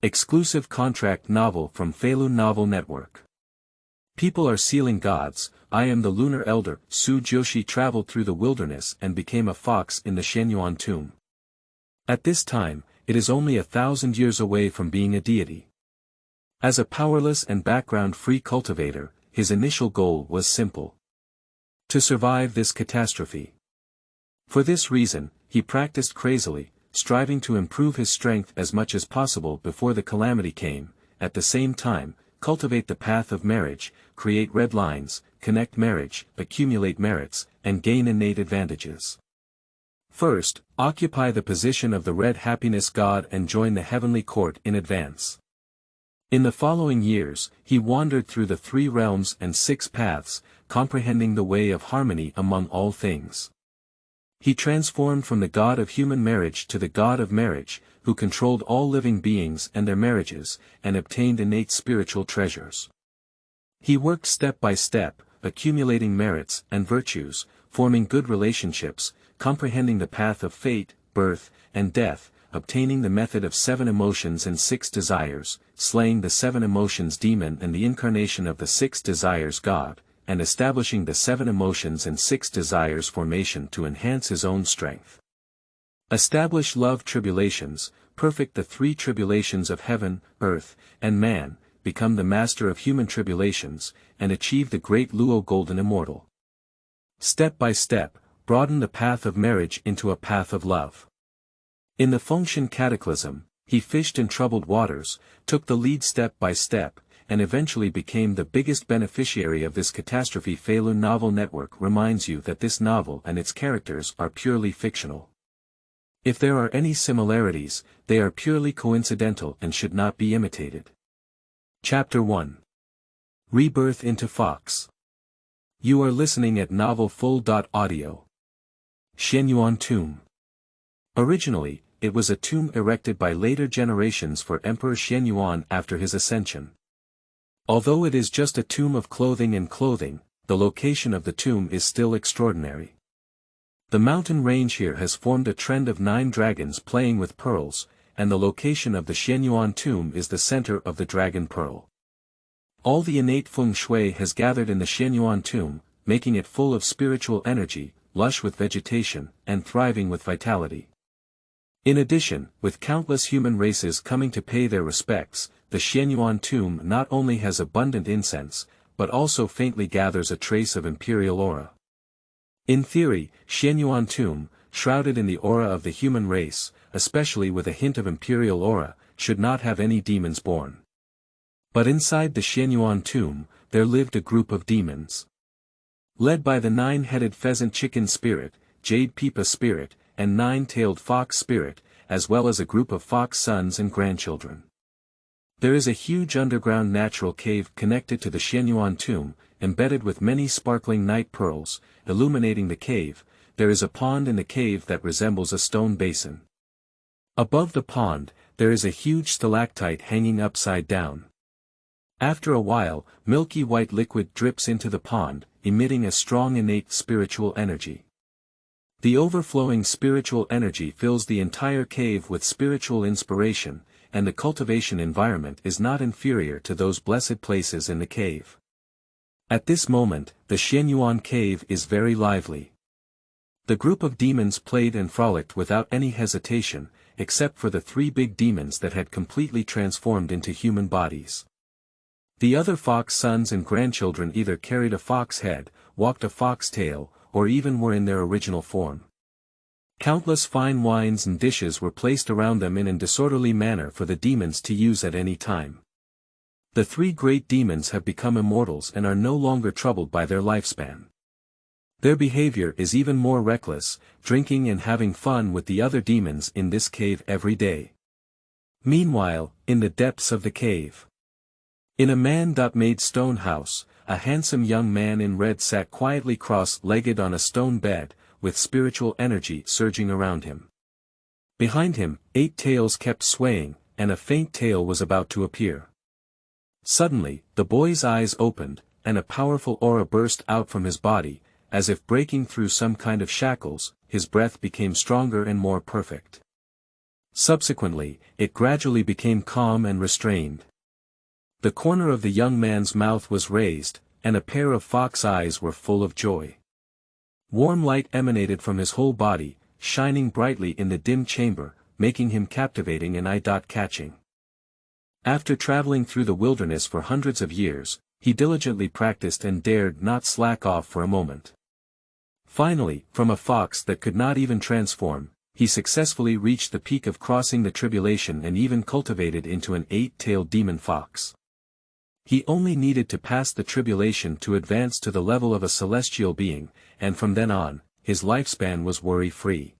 Exclusive contract novel from Feilu Novel Network. People are sealing gods. I am the lunar elder. Su Jiuxi traveled through the wilderness and became a fox in the Xuanyuan Tomb. At this time, it is only 1,000 years away from being a deity. As a powerless and background-free cultivator, his initial goal was simple: to survive this catastrophe. For this reason, he practiced crazily, striving to improve his strength as much as possible before the calamity came. At the same time, cultivate the path of marriage, create red lines, connect marriage, accumulate merits, and gain innate advantages. First, occupy the position of the red happiness god and join the heavenly court in advance. In the following years, he wandered through the 3 realms and 6 paths, comprehending the way of harmony among all things. He transformed from the god of human marriage to the god of marriage, who controlled all living beings and their marriages, and obtained innate spiritual treasures. He worked step by step, accumulating merits and virtues, forming good relationships, comprehending the path of fate, birth, and death, obtaining the method of 7 emotions and 6 desires, slaying the 7 emotions demon and the incarnation of the 6 desires god, and establishing the 7 emotions and 6 desires formation to enhance his own strength. Establish love tribulations, perfect the 3 tribulations of heaven, earth, and man, become the master of human tribulations, and achieve the great Luo Golden Immortal. Step by step, broaden the path of marriage into a path of love. In the Fengshen Cataclysm, he fished in troubled waters, took the lead step by step, and eventually became the biggest beneficiary of this Catastrophic Novel Network. Reminds you that this novel and its characters are purely fictional. If there are any similarities, they are purely coincidental and should not be imitated. Chapter 1. Rebirth into Fox. You are listening at novelfull.audio. Xuanyuan Tomb. Originally, it was a tomb erected by later generations for Emperor Xuanyuan after his ascension. Although it is just a tomb of clothing and clothing, the location of the tomb is still extraordinary. The mountain range here has formed a trend of 9 dragons playing with pearls, and the location of the Xuanyuan tomb is the center of the dragon pearl. All the innate feng shui has gathered in the Xuanyuan tomb, making it full of spiritual energy, lush with vegetation, and thriving with vitality. In addition, with countless human races coming to pay their respects, the Xuanyuan tomb not only has abundant incense, but also faintly gathers a trace of imperial aura. In theory, Xuanyuan tomb, shrouded in the aura of the human race, especially with a hint of imperial aura, should not have any demons born. But inside the Xuanyuan tomb, there lived a group of demons. Led by the 9-headed pheasant chicken spirit, jade pipa spirit, and 9-tailed fox spirit, as well as a group of fox sons and grandchildren. There is a huge underground natural cave connected to the Xuanyuan tomb, embedded with many sparkling night pearls, illuminating the cave. There is a pond in the cave that resembles a stone basin. Above the pond, there is a huge stalactite hanging upside down. After a while, milky white liquid drips into the pond, emitting a strong innate spiritual energy. The overflowing spiritual energy fills the entire cave with spiritual inspiration, and the cultivation environment is not inferior to those blessed places in the cave. At this moment, the Xuanyuan cave is very lively. The group of demons played and frolicked without any hesitation, except for the 3 big demons that had completely transformed into human bodies. The other fox sons and grandchildren either carried a fox head, walked a fox tail, or even were in their original form. Countless fine wines and dishes were placed around them in a disorderly manner for the demons to use at any time. The 3 great demons have become immortals and are no longer troubled by their lifespan. Their behavior is even more reckless, drinking and having fun with the other demons in this cave every day. Meanwhile, in the depths of the cave, in a man-made stone house, a handsome young man in red sat quietly cross-legged on a stone bed, with spiritual energy surging around him. Behind him, 8 tails kept swaying, and a faint tail was about to appear. Suddenly, the boy's eyes opened, and a powerful aura burst out from his body, as if breaking through some kind of shackles. His breath became stronger and more perfect. Subsequently, it gradually became calm and restrained. The corner of the young man's mouth was raised, and a pair of fox eyes were full of joy. Warm light emanated from his whole body, shining brightly in the dim chamber, making him captivating and eye-catching. After traveling through the wilderness for hundreds of years, he diligently practiced and dared not slack off for a moment. Finally, from a fox that could not even transform, he successfully reached the peak of crossing the tribulation and even cultivated into an 8-tailed demon fox. He only needed to pass the tribulation to advance to the level of a celestial being, and from then on, his lifespan was worry-free.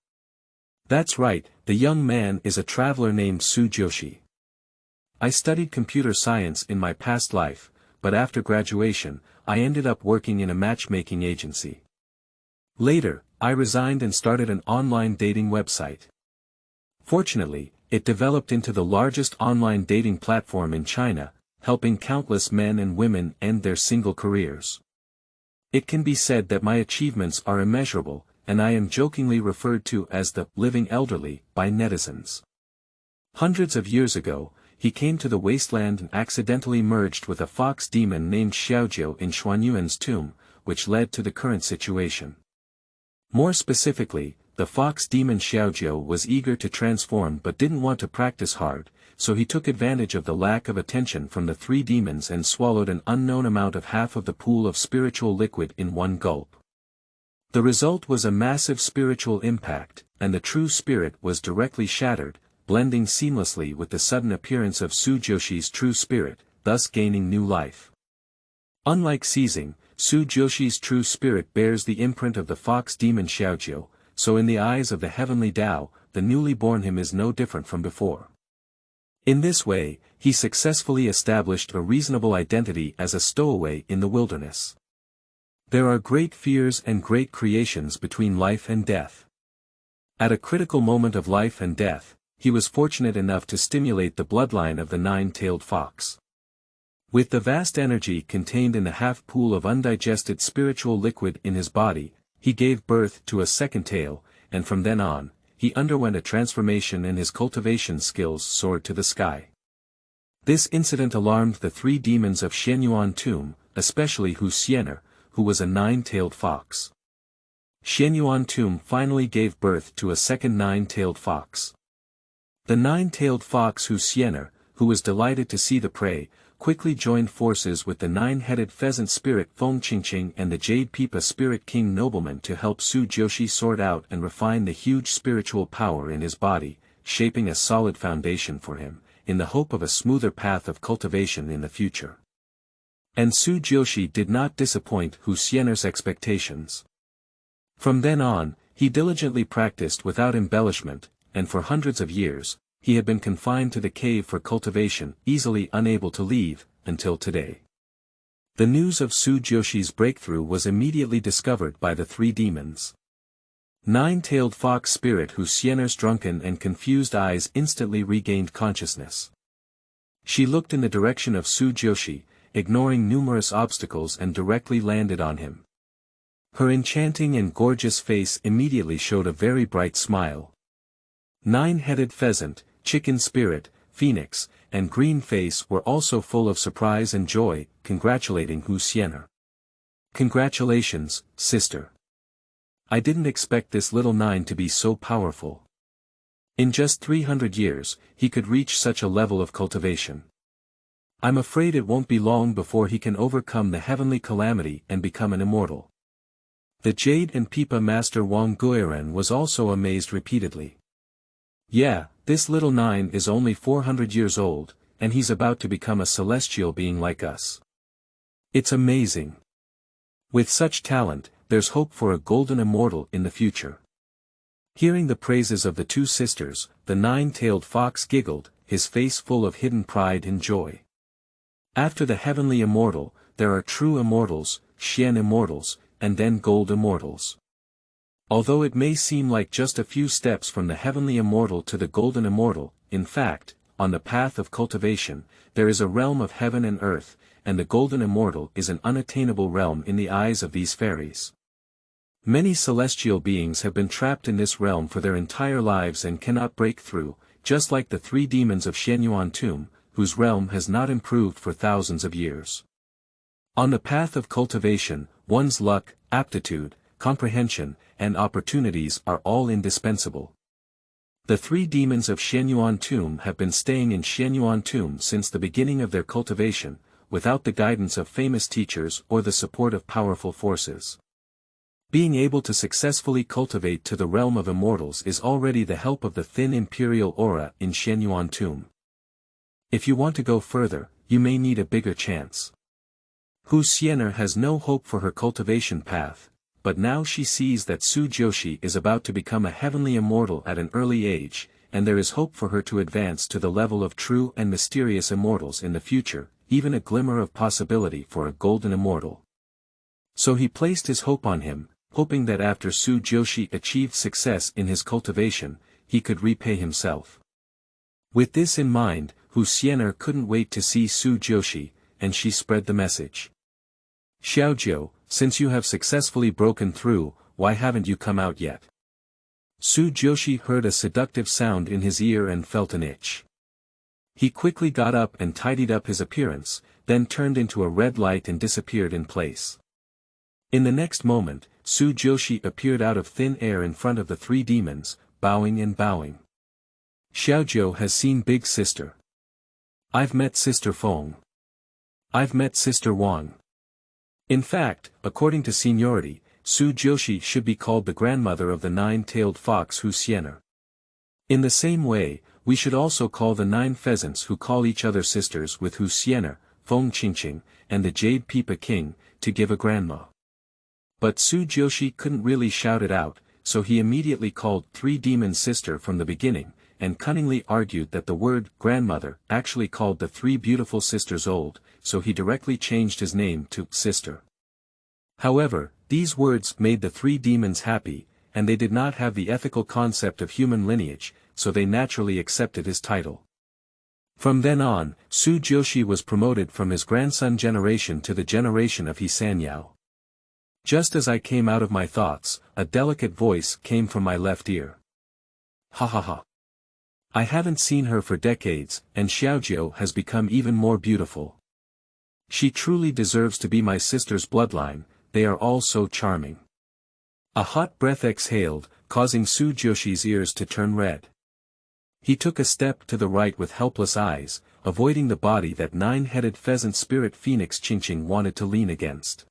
That's right, the young man is a traveler named Su Jiuxi. I studied computer science in my past life, but after graduation, I ended up working in a matchmaking agency. Later, I resigned and started an online dating website. Fortunately, it developed into the largest online dating platform in China, helping countless men and women end their single careers. It can be said that my achievements are immeasurable, and I am jokingly referred to as the living elderly by netizens. Hundreds of years ago, he came to the wasteland and accidentally merged with a fox demon named Xiaojiu in Xuanyuan's tomb, which led to the current situation. More specifically, the fox demon Xiaojiu was eager to transform but didn't want to practice hard, so he took advantage of the lack of attention from the three demons and swallowed an unknown amount of half of the pool of spiritual liquid in one gulp. The result was a massive spiritual impact, and the true spirit was directly shattered, blending seamlessly with the sudden appearance of Su Jiuxi's true spirit, thus gaining new life. Unlike seizing, Su Jiuxi's true spirit bears the imprint of the fox demon Xiaojiu, so in the eyes of the heavenly Tao, the newly born him is no different from before. In this way, he successfully established a reasonable identity as a stowaway in the wilderness. There are great fears and great creations between life and death. At a critical moment of life and death, he was fortunate enough to stimulate the bloodline of the nine-tailed fox. With the vast energy contained in the half-pool of undigested spiritual liquid in his body, he gave birth to a second tail, and from then on, he underwent a transformation and his cultivation skills soared to the sky. This incident alarmed the three demons of Xuanyuan Tomb, especially Xuanyuan, who was a nine-tailed fox. Xuanyuan Tomb finally gave birth to a second nine-tailed fox. The nine-tailed fox Xuanyuan, who was delighted to see the prey, quickly joined forces with the nine-headed pheasant spirit Feng Qingqing and the jade pipa spirit king nobleman to help Su Jiuxi sort out and refine the huge spiritual power in his body, shaping a solid foundation for him, in the hope of a smoother path of cultivation in the future. And Su Jiuxi did not disappoint Xuanyuan's expectations. From then on, he diligently practiced without embellishment, and for hundreds of years, he had been confined to the cave for cultivation, easily unable to leave, until today. The news of Su Jiuxi's breakthrough was immediately discovered by the three demons. Nine-tailed fox spirit Xuanyuan's drunken and confused eyes instantly regained consciousness. She looked in the direction of Su Jiuxi, ignoring numerous obstacles and directly landed on him. Her enchanting and gorgeous face immediately showed a very bright smile. Nine-headed pheasant, chicken spirit, phoenix, and green face were also full of surprise and joy, congratulating Xuanyuan. Congratulations, sister. I didn't expect this little nine to be so powerful. In just 300 years, he could reach such a level of cultivation. I'm afraid it won't be long before he can overcome the heavenly calamity and become an immortal. The Jade and Pipa master Wang Guiren was also amazed repeatedly. Yeah, this little nine is only 400 years old, and he's about to become a celestial being like us. It's amazing. With such talent, there's hope for a golden immortal in the future. Hearing the praises of the two sisters, the nine-tailed fox giggled, his face full of hidden pride and joy. After the heavenly immortal, there are true immortals, Shen immortals, and then gold immortals. Although it may seem like just a few steps from the heavenly immortal to the golden immortal, in fact, on the path of cultivation, there is a realm of heaven and earth, and the golden immortal is an unattainable realm in the eyes of these fairies. Many celestial beings have been trapped in this realm for their entire lives and cannot break through, just like the three demons of Xuanyuan Tomb, whose realm has not improved for thousands of years. On the path of cultivation, one's luck, aptitude, comprehension, and opportunities are all indispensable. The three demons of Xuanyuan Tomb have been staying in Xuanyuan Tomb since the beginning of their cultivation, without the guidance of famous teachers or the support of powerful forces. Being able to successfully cultivate to the realm of immortals is already the help of the thin imperial aura in Xuanyuan Tomb. If you want to go further, you may need a bigger chance. Hu Xian'er has no hope for her cultivation path, but now she sees that Su Jiuxi is about to become a heavenly immortal at an early age, and there is hope for her to advance to the level of true and mysterious immortals in the future, even a glimmer of possibility for a golden immortal. So he placed his hope on him, hoping that after Su Jiuxi achieved success in his cultivation, he could repay himself. With this in mind, Hu Xian'er couldn't wait to see Su Jiuxi, and she spread the message. Xiaojiu, since you have successfully broken through, why haven't you come out yet? Su Jiuxi heard a seductive sound in his ear and felt an itch. He quickly got up and tidied up his appearance, then turned into a red light and disappeared in place. In the next moment, Su Jiuxi appeared out of thin air in front of the three demons, bowing and bowing. Xiaojiu has seen Big Sister. I've met Sister Feng. I've met Sister Wang. In fact, according to seniority, Su Jiuxi should be called the grandmother of the nine-tailed fox Hu Xian'er. In the same way, we should also call the 9 pheasants who call each other sisters with Hu Xian'er, Feng Qingqing, and the Jade Pipa King, to give a grandma. But Su Jiuxi couldn't really shout it out, so he immediately called three demons sister from the beginning, and cunningly argued that the word grandmother actually called the three beautiful sisters old, so he directly changed his name to sister. However, these words made the three demons happy, and they did not have the ethical concept of human lineage, so they naturally accepted his title. From then on, Su Jiuxi was promoted from his grandson generation to the generation of He Sanyao. Just as I came out of my thoughts, a delicate voice came from my left ear. Ha ha ha. I haven't seen her for decades, and Xiaojiu has become even more beautiful. She truly deserves to be my sister's bloodline, they are all so charming. A hot breath exhaled, causing Su Jiuxi's ears to turn red. He took a step to the right with helpless eyes, avoiding the body that 9-headed pheasant spirit Phoenix Qingqing wanted to lean against.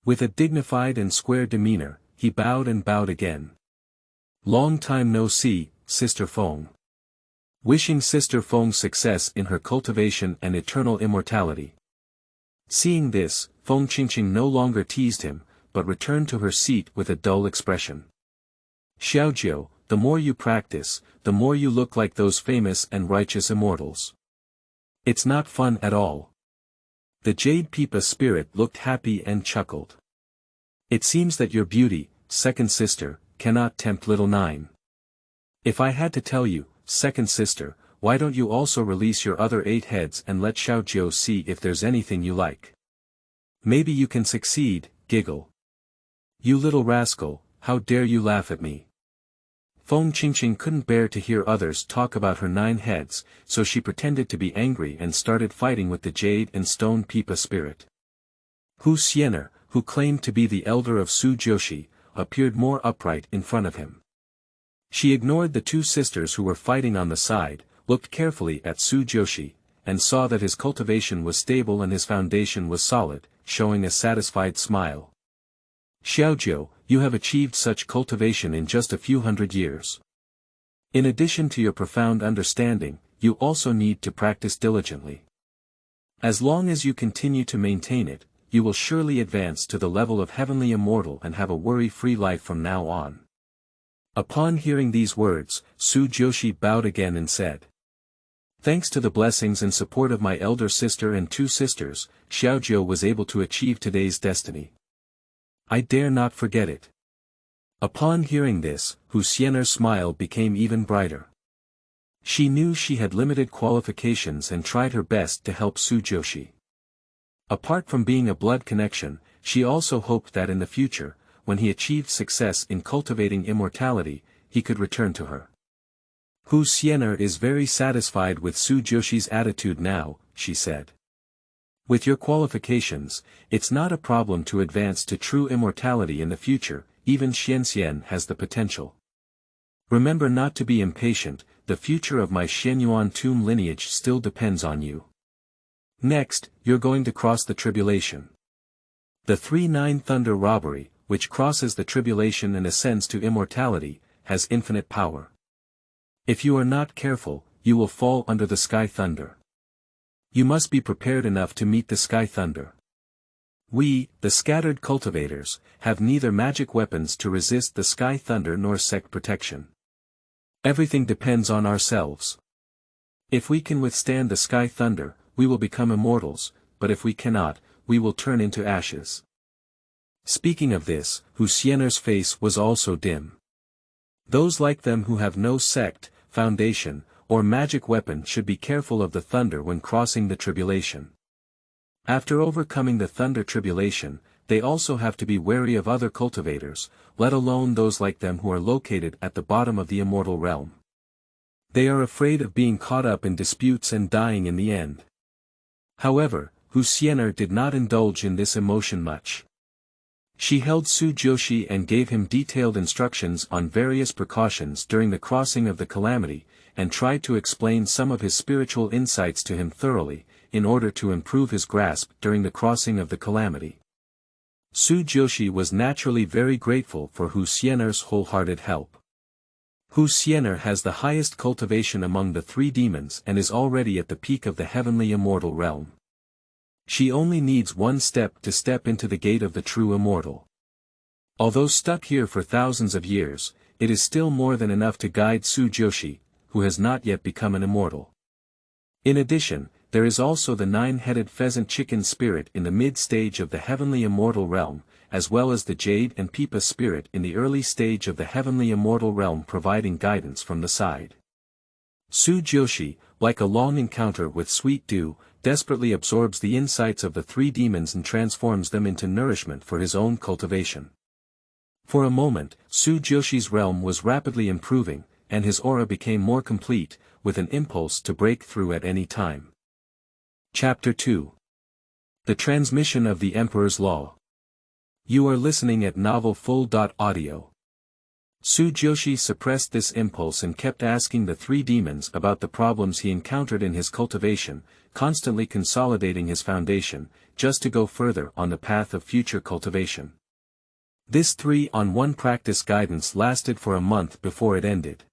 With a dignified and square demeanor, he bowed and bowed again. Long time no see, Sister Feng. Wishing Sister Feng success in her cultivation and eternal immortality. Seeing this, Feng Qingqing no longer teased him, but returned to her seat with a dull expression. Xiaojiu, the more you practice, the more you look like those famous and righteous immortals. It's not fun at all. The Jade Pipa spirit looked happy and chuckled. It seems that your beauty, second sister, cannot tempt little 9. If I had to tell you, second sister, why don't you also release your other 8 heads and let Xiaojiu see if there's anything you like? Maybe you can succeed, giggle. You little rascal, how dare you laugh at me? Feng Qingqing couldn't bear to hear others talk about her 9 heads, so she pretended to be angry and started fighting with the Jade and Stone Pipa spirit. Hu Xian'er, who claimed to be the elder of Su Jiuxi, appeared more upright in front of him. She ignored the 2 sisters who were fighting on the side, looked carefully at Su Jiuxi, and saw that his cultivation was stable and his foundation was solid, showing a satisfied smile. Xiaojiu, you have achieved such cultivation in just a few hundred years. In addition to your profound understanding, you also need to practice diligently. As long as you continue to maintain it, you will surely advance to the level of heavenly immortal and have a worry-free life from now on. Upon hearing these words, Su Jiuxi bowed again and said, Thanks to the blessings and support of my elder sister and 2 sisters, Xiaojiu was able to achieve today's destiny. I dare not forget it. Upon hearing this, Hu Xian'er's smile became even brighter. She knew she had limited qualifications and tried her best to help Su Jiuxi. Apart from being a blood connection, she also hoped that in the future, when he achieved success in cultivating immortality, he could return to her. Hu Xianer is very satisfied with Su Jiuxi's attitude now, she said. With your qualifications, it's not a problem to advance to true immortality in the future, even Xianxian has the potential. Remember not to be impatient, the future of my Xuanyuan Tomb lineage still depends on you. Next, you're going to cross the tribulation. The 3-9 Thunder Robbery, which crosses the tribulation and ascends to immortality, has infinite power. If you are not careful, you will fall under the Sky Thunder. You must be prepared enough to meet the Sky Thunder. We, the scattered cultivators, have neither magic weapons to resist the Sky Thunder nor sect protection. Everything depends on ourselves. If we can withstand the Sky Thunder, we will become immortals, but if we cannot, we will turn into ashes. Speaking of this, Hu Xianer's face was also dim. Those like them who have no sect, foundation, or magic weapon should be careful of the thunder when crossing the tribulation. After overcoming the thunder tribulation, they also have to be wary of other cultivators, let alone those like them who are located at the bottom of the immortal realm. They are afraid of being caught up in disputes and dying in the end. However, Hu Xianer did not indulge in this emotion much. She held Su Jiuxi and gave him detailed instructions on various precautions during the crossing of the calamity, and tried to explain some of his spiritual insights to him thoroughly, in order to improve his grasp during the crossing of the calamity. Su Jiuxi was naturally very grateful for Hu Xianer's wholehearted help. Hu Xianer has the highest cultivation among the 3 demons and is already at the peak of the heavenly immortal realm. She only needs one step to step into the gate of the true immortal. Although stuck here for thousands of years, it is still more than enough to guide Su Jiuxi, who has not yet become an immortal. In addition, there is also the 9-headed pheasant chicken spirit in the mid-stage of the heavenly immortal realm, as well as the jade and pipa spirit in the early stage of the heavenly immortal realm providing guidance from the side. Su Jiuxi, like a long encounter with sweet dew, desperately absorbs the insights of the 3 demons and transforms them into nourishment for his own cultivation. For a moment, Su Jiuxi's realm was rapidly improving, and his aura became more complete, with an impulse to break through at any time. Chapter 2. The Transmission of the Emperor's Law. You are listening at novelfull.audio. Su Jiuxi suppressed this impulse and kept asking the 3 demons about the problems he encountered in his cultivation, constantly consolidating his foundation, just to go further on the path of future cultivation. This 3-on-1 practice guidance lasted for a month before it ended.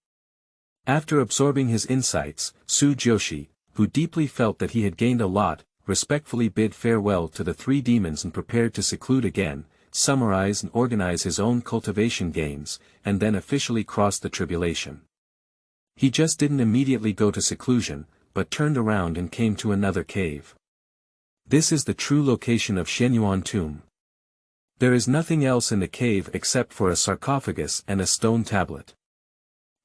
After absorbing his insights, Su Jiuxi, who deeply felt that he had gained a lot, respectfully bid farewell to the 3 demons and prepared to seclude again, summarize and organize his own cultivation gains, and then officially cross the tribulation. He just didn't immediately go to seclusion, but turned around and came to another cave. This is the true location of Xuanyuan Tomb. There is nothing else in the cave except for a sarcophagus and a stone tablet.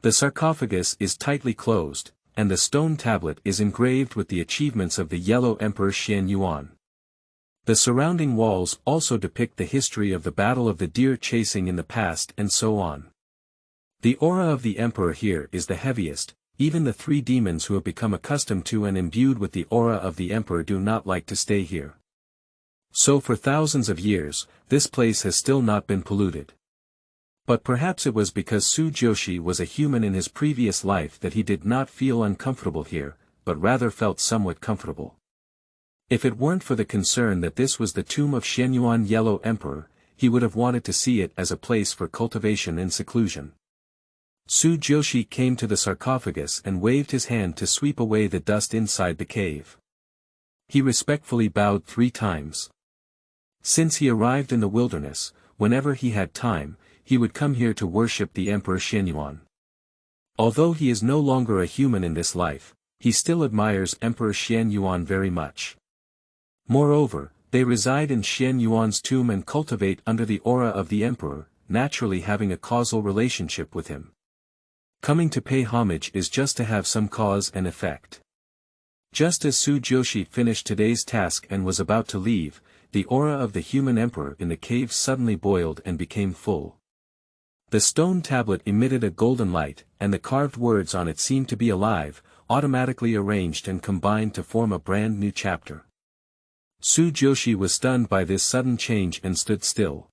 The sarcophagus is tightly closed, and the stone tablet is engraved with the achievements of the Yellow Emperor Xuanyuan. The surrounding walls also depict the history of the Battle of the Deer chasing in the past and so on. The aura of the Emperor here is the heaviest, even the 3 demons who have become accustomed to and imbued with the aura of the Emperor do not like to stay here. So for thousands of years, this place has still not been polluted. But perhaps it was because Su Jiuxi was a human in his previous life that he did not feel uncomfortable here, but rather felt somewhat comfortable. If it weren't for the concern that this was the tomb of Xuanyuan Yellow Emperor, he would have wanted to see it as a place for cultivation and seclusion. Su Jiuxi came to the sarcophagus and waved his hand to sweep away the dust inside the cave. He respectfully bowed 3 times. Since he arrived in the wilderness, whenever he had time, he would come here to worship the Emperor Xuanyuan. Although he is no longer a human in this life, he still admires Emperor Xuanyuan very much. Moreover, they reside in Xuanyuan's tomb and cultivate under the aura of the Emperor, naturally having a causal relationship with him. Coming to pay homage is just to have some cause and effect. Just as Su Jiuxi finished today's task and was about to leave, the aura of the human emperor in the cave suddenly boiled and became full. The stone tablet emitted a golden light, and the carved words on it seemed to be alive, automatically arranged and combined to form a brand new chapter. Su Jiuxi was stunned by this sudden change and stood still.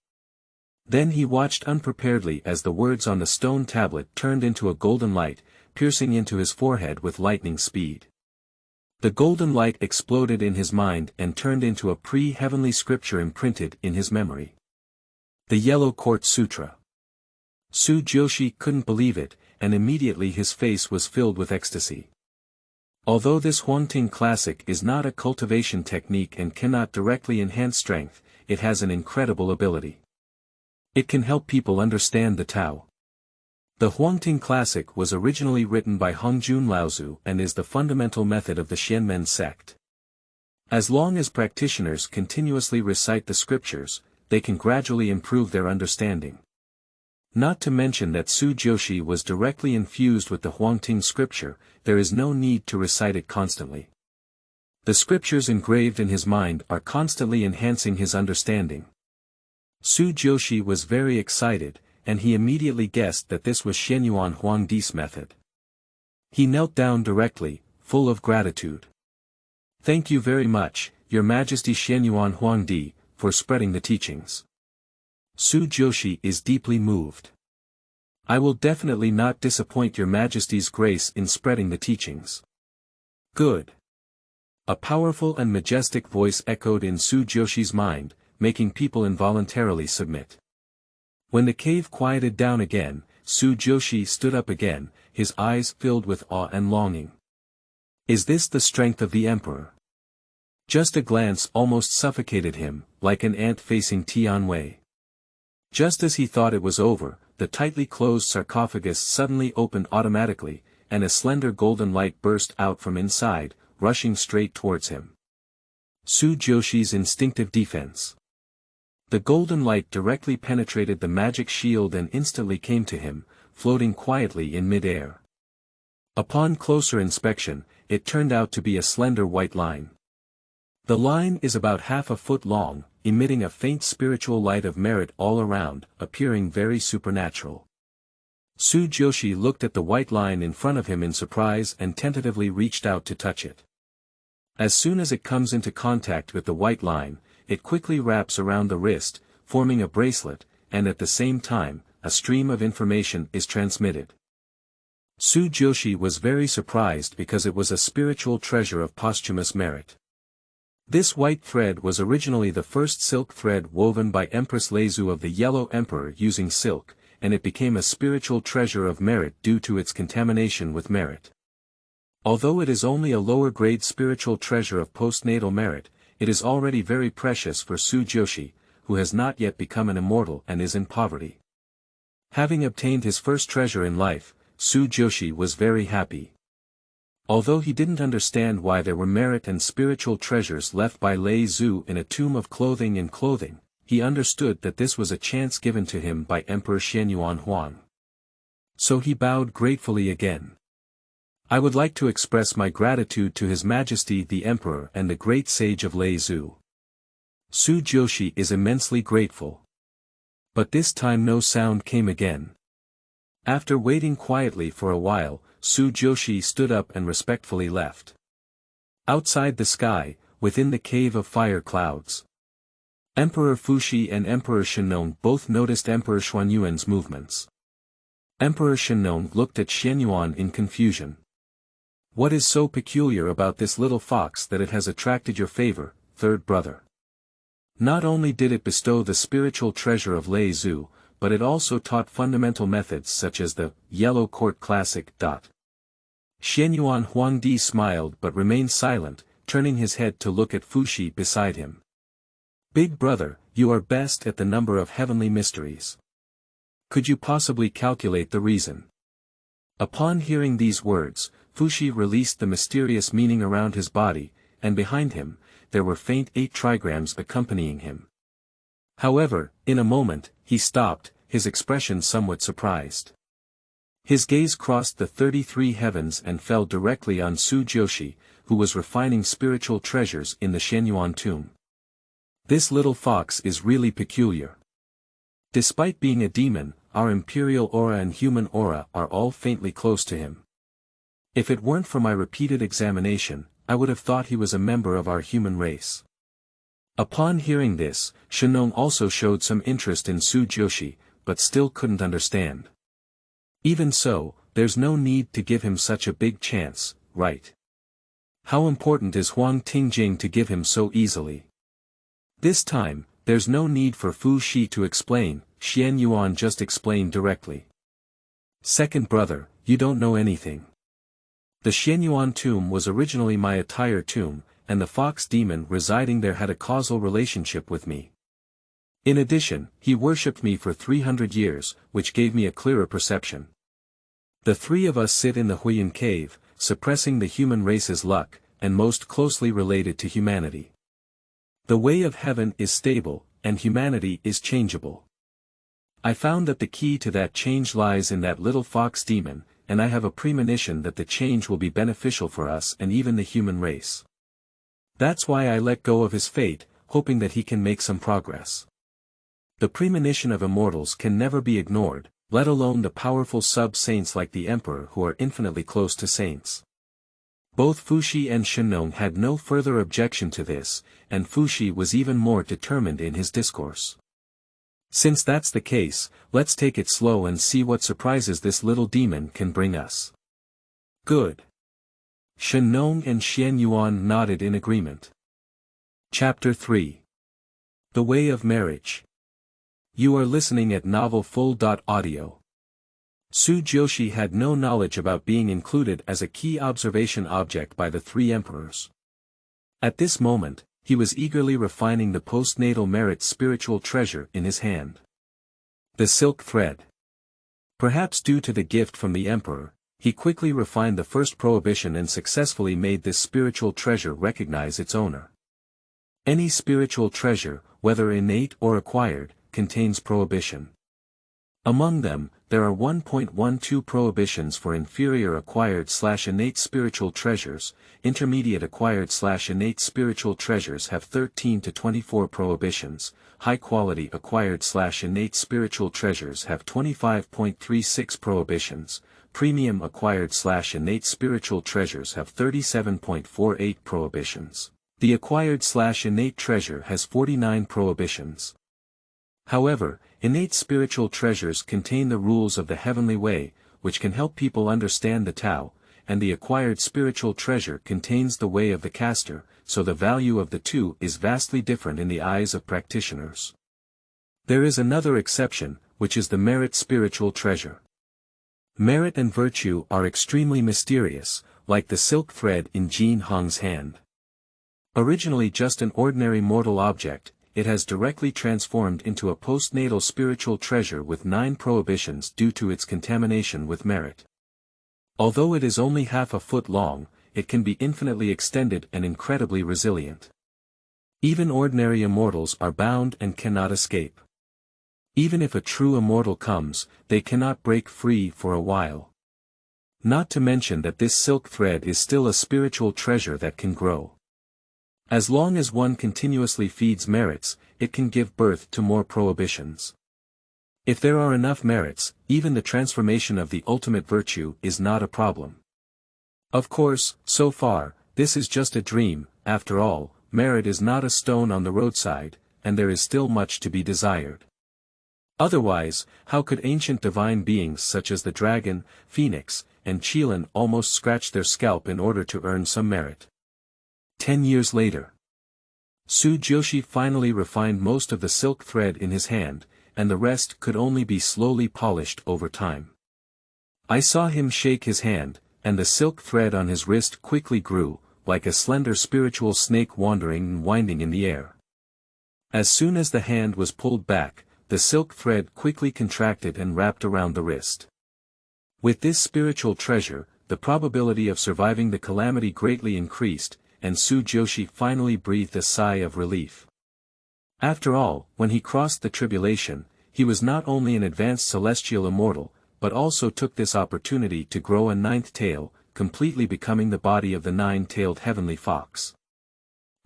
Then he watched unpreparedly as the words on the stone tablet turned into a golden light, piercing into his forehead with lightning speed. The golden light exploded in his mind and turned into a pre-heavenly scripture imprinted in his memory. The Yellow Court Sutra. Su Jiuxi couldn't believe it, and immediately his face was filled with ecstasy. Although this Huangting classic is not a cultivation technique and cannot directly enhance strength, it has an incredible ability. It can help people understand the Tao. The Huangting classic was originally written by Hongjun Laozu and is the fundamental method of the Xianmen sect. As long as practitioners continuously recite the scriptures, they can gradually improve their understanding. Not to mention that Su Jiuxi was directly infused with the Huangting scripture, there is no need to recite it constantly. The scriptures engraved in his mind are constantly enhancing his understanding. Su Jiuxi was very excited, and he immediately guessed that this was Xuanyuan Huangdi's method. He knelt down directly, full of gratitude. "Thank you very much, Your Majesty Xuanyuan Huangdi, for spreading the teachings. Su Jiuxi is deeply moved. I will definitely not disappoint Your Majesty's grace in spreading the teachings." "Good." A powerful and majestic voice echoed in Su Jiuxi's mind, making people involuntarily submit. When the cave quieted down again, Su Jiuxi stood up again, his eyes filled with awe and longing. "Is this the strength of the emperor?" Just a glance almost suffocated him, like an ant facing Tianwei. Just as he thought it was over, the tightly closed sarcophagus suddenly opened automatically, and a slender golden light burst out from inside, rushing straight towards him. Su Jiuxi's instinctive defense. The golden light directly penetrated the magic shield and instantly came to him, floating quietly in mid-air. Upon closer inspection, it turned out to be a slender white line. The line is about half a foot long, emitting a faint spiritual light of merit all around, appearing very supernatural. Su Jiuxi looked at the white line in front of him in surprise and tentatively reached out to touch it. As soon as it comes into contact with the white line, it quickly wraps around the wrist, forming a bracelet, and at the same time, a stream of information is transmitted. Su Jiuxi was very surprised because it was a spiritual treasure of posthumous merit. This white thread was originally the first silk thread woven by Empress Leizu of the Yellow Emperor using silk, and it became a spiritual treasure of merit due to its contamination with merit. Although it is only a lower-grade spiritual treasure of postnatal merit, it is already very precious for Su Jiuxi, who has not yet become an immortal and is in poverty. Having obtained his first treasure in life, Su Jiuxi was very happy. Although he didn't understand why there were merit and spiritual treasures left by Lei Zhu in a tomb of clothing and clothing, he understood that this was a chance given to him by Emperor Xuanyuan Huang. So he bowed gratefully again. "I would like to express my gratitude to His Majesty the Emperor and the great sage of Lei Zhu. Su Jiuxi is immensely grateful." But this time no sound came again. After waiting quietly for a while, Su Jiuxi stood up and respectfully left. Outside the sky, within the cave of fire clouds, Emperor Fuxi and Emperor Shennong both noticed Emperor Xuanyuan's movements. Emperor Shennong looked at Xuanyuan in confusion. "What is so peculiar about this little fox that it has attracted your favor, third brother?" Not only did it bestow the spiritual treasure of Lei Zhu, but it also taught fundamental methods such as the Yellow Court Classic. Xuanyuan Huangdi smiled but remained silent, turning his head to look at Fuxi beside him. "Big brother, you are best at the number of heavenly mysteries. Could you possibly calculate the reason?" Upon hearing these words, Fuxi released the mysterious meaning around his body, and behind him, there were faint 8 trigrams accompanying him. However, in a moment, he stopped, his expression somewhat surprised. His gaze crossed the 33 heavens and fell directly on Su Jiuxi, who was refining spiritual treasures in the Xuanyuan Tomb. "This little fox is really peculiar. Despite being a demon, our imperial aura and human aura are all faintly close to him. If it weren't for my repeated examination, I would have thought he was a member of our human race. Upon hearing this, Shang also showed some interest in Su Jiuxi, but still couldn't understand. Even so, there's no need to give him such a big chance, right? How important is Huang Tingjing to give him so easily? This time, there's no need for Fu Shi to explain, Xuanyuan just explained directly. Second brother, you don't know anything. The Xuanyuan tomb was originally my attire tomb, and the fox demon residing there had a causal relationship with me. In addition, he worshipped me for 300 years, which gave me a clearer perception. The three of us sit in the Huiyan cave, suppressing the human race's luck, and most closely related to humanity. The way of heaven is stable, and humanity is changeable. I found that the key to that change lies in that little fox demon, and I have a premonition that the change will be beneficial for us and even the human race. That's why I let go of his fate, hoping that he can make some progress. The premonition of immortals can never be ignored, let alone the powerful sub-saints like the Emperor who are infinitely close to saints. Both Fushi and Shang had no further objection to this, and Fushi was even more determined in his discourse. Since that's the case, let's take it slow and see what surprises this little demon can bring us. Good. Shang and Xuanyuan nodded in agreement. Chapter 3. The Way of Marriage. You are listening at novelfull.audio. Su Jiuxi had no knowledge about being included as a key observation object by the three emperors. At this moment, he was eagerly refining the postnatal merit spiritual treasure in his hand. The silk thread. Perhaps due to the gift from the emperor, he quickly refined the first prohibition and successfully made this spiritual treasure recognize its owner. Any spiritual treasure, whether innate or acquired, contains prohibition. Among them, there are 1.12 prohibitions for inferior acquired/innate spiritual treasures, intermediate acquired/innate spiritual treasures have 13 to 24 prohibitions, high-quality acquired/innate spiritual treasures have 25.36 prohibitions, premium acquired/innate spiritual treasures have 37.48 prohibitions. The acquired/innate treasure has 49 prohibitions. However, innate spiritual treasures contain the rules of the heavenly way, which can help people understand the Tao, and the acquired spiritual treasure contains the way of the caster, so the value of the two is vastly different in the eyes of practitioners. There is another exception, which is the merit spiritual treasure. Merit and virtue are extremely mysterious, like the silk thread in Jin Hong's hand. Originally just an ordinary mortal object, it has directly transformed into a postnatal spiritual treasure with 9 prohibitions due to its contamination with merit. Although it is only half a foot long, it can be infinitely extended and incredibly resilient. Even ordinary immortals are bound and cannot escape. Even if a true immortal comes, they cannot break free for a while. Not to mention that this silk thread is still a spiritual treasure that can grow. As long as one continuously feeds merits, it can give birth to more prohibitions. If there are enough merits, even the transformation of the ultimate virtue is not a problem. Of course, so far, this is just a dream. After all, merit is not a stone on the roadside, and there is still much to be desired. Otherwise, how could ancient divine beings such as the dragon, phoenix, and Qilin almost scratch their scalp in order to earn some merit? 10 years later. Su Jiuxi finally refined most of the silk thread in his hand, and the rest could only be slowly polished over time. I saw him shake his hand, and the silk thread on his wrist quickly grew, like a slender spiritual snake wandering and winding in the air. As soon as the hand was pulled back, the silk thread quickly contracted and wrapped around the wrist. With this spiritual treasure, the probability of surviving the calamity greatly increased, and Su Jiuxi finally breathed a sigh of relief. After all, when he crossed the tribulation, he was not only an advanced celestial immortal, but also took this opportunity to grow a 9th tail, completely becoming the body of the 9-tailed heavenly fox.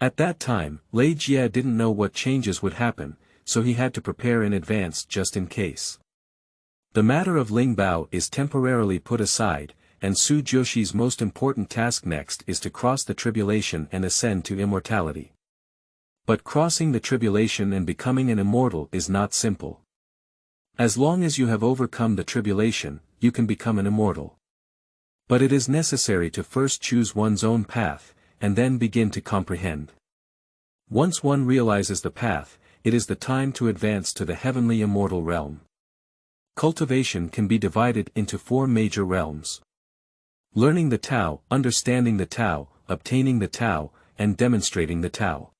At that time, Lei Jie didn't know what changes would happen, so he had to prepare in advance just in case. The matter of Lingbao is temporarily put aside, and Su Jiuxi's most important task next is to cross the tribulation and ascend to immortality. But crossing the tribulation and becoming an immortal is not simple. As long as you have overcome the tribulation, you can become an immortal. But it is necessary to first choose one's own path, and then begin to comprehend. Once one realizes the path, it is the time to advance to the heavenly immortal realm. Cultivation can be divided into 4 major realms. Learning the Tao, understanding the Tao, obtaining the Tao, and demonstrating the Tao.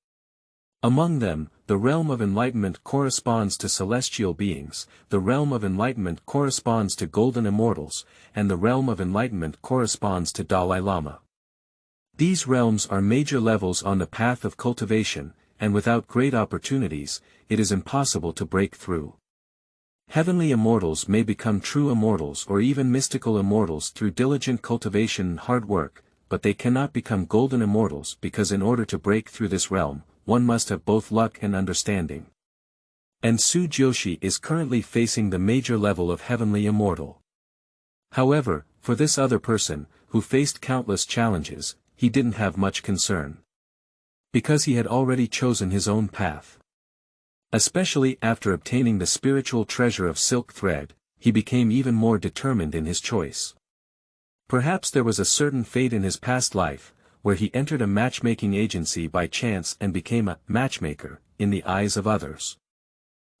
Among them, the realm of enlightenment corresponds to celestial beings, the realm of enlightenment corresponds to golden immortals, and the realm of enlightenment corresponds to Dalai Lama. These realms are major levels on the path of cultivation, and without great opportunities, it is impossible to break through. Heavenly immortals may become true immortals or even mystical immortals through diligent cultivation and hard work, but they cannot become golden immortals because in order to break through this realm, one must have both luck and understanding. And Su Jiuxi is currently facing the major level of heavenly immortal. However, for this other person, who faced countless challenges, he didn't have much concern. Because he had already chosen his own path. Especially after obtaining the spiritual treasure of silk thread, he became even more determined in his choice. Perhaps there was a certain fate in his past life, where he entered a matchmaking agency by chance and became a matchmaker, in the eyes of others.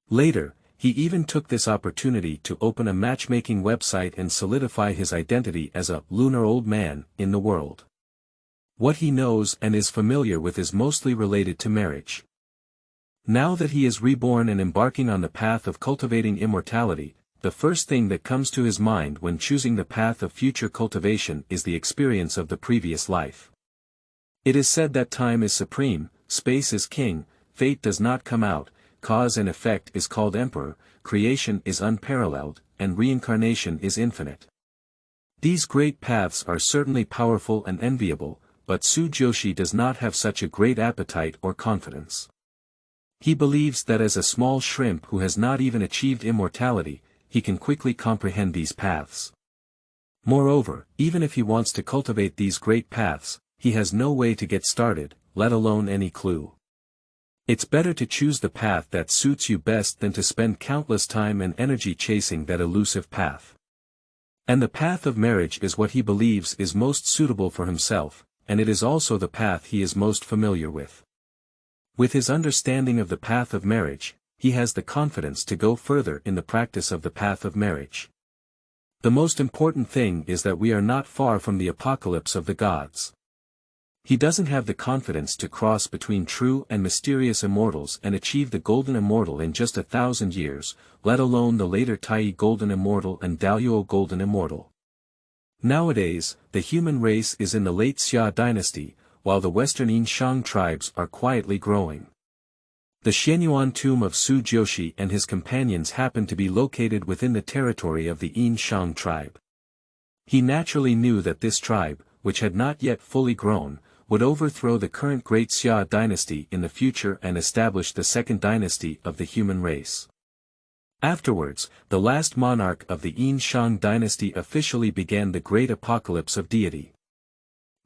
Later, he even took this opportunity to open a matchmaking website and solidify his identity as a lunar old man in the world. What he knows and is familiar with is mostly related to marriage. Now that he is reborn and embarking on the path of cultivating immortality, the first thing that comes to his mind when choosing the path of future cultivation is the experience of the previous life. It is said that time is supreme, space is king, fate does not come out, cause and effect is called emperor, creation is unparalleled, and reincarnation is infinite. These great paths are certainly powerful and enviable, but Su Jiuxi does not have such a great appetite or confidence. He believes that as a small shrimp who has not even achieved immortality, he can quickly comprehend these paths. Moreover, even if he wants to cultivate these great paths, he has no way to get started, let alone any clue. It's better to choose the path that suits you best than to spend countless time and energy chasing that elusive path. And the path of marriage is what he believes is most suitable for himself, and it is also the path he is most familiar with. With his understanding of the path of marriage, he has the confidence to go further in the practice of the path of marriage. The most important thing is that we are not far from the apocalypse of the gods. He doesn't have the confidence to cross between true and mysterious immortals and achieve the golden immortal in just 1,000 years, let alone the later Tai Golden Immortal and Luo Golden Immortal. Nowadays, the human race is in the late Xia dynasty, while the western Shang tribes are quietly growing. The Xuanyuan Tomb of Su Jiuxi and his companions happen to be located within the territory of the Shang tribe. He naturally knew that this tribe, which had not yet fully grown, would overthrow the current great Xia dynasty in the future and establish the second dynasty of the human race. Afterwards, the last monarch of the Shang dynasty officially began the great apocalypse of deity.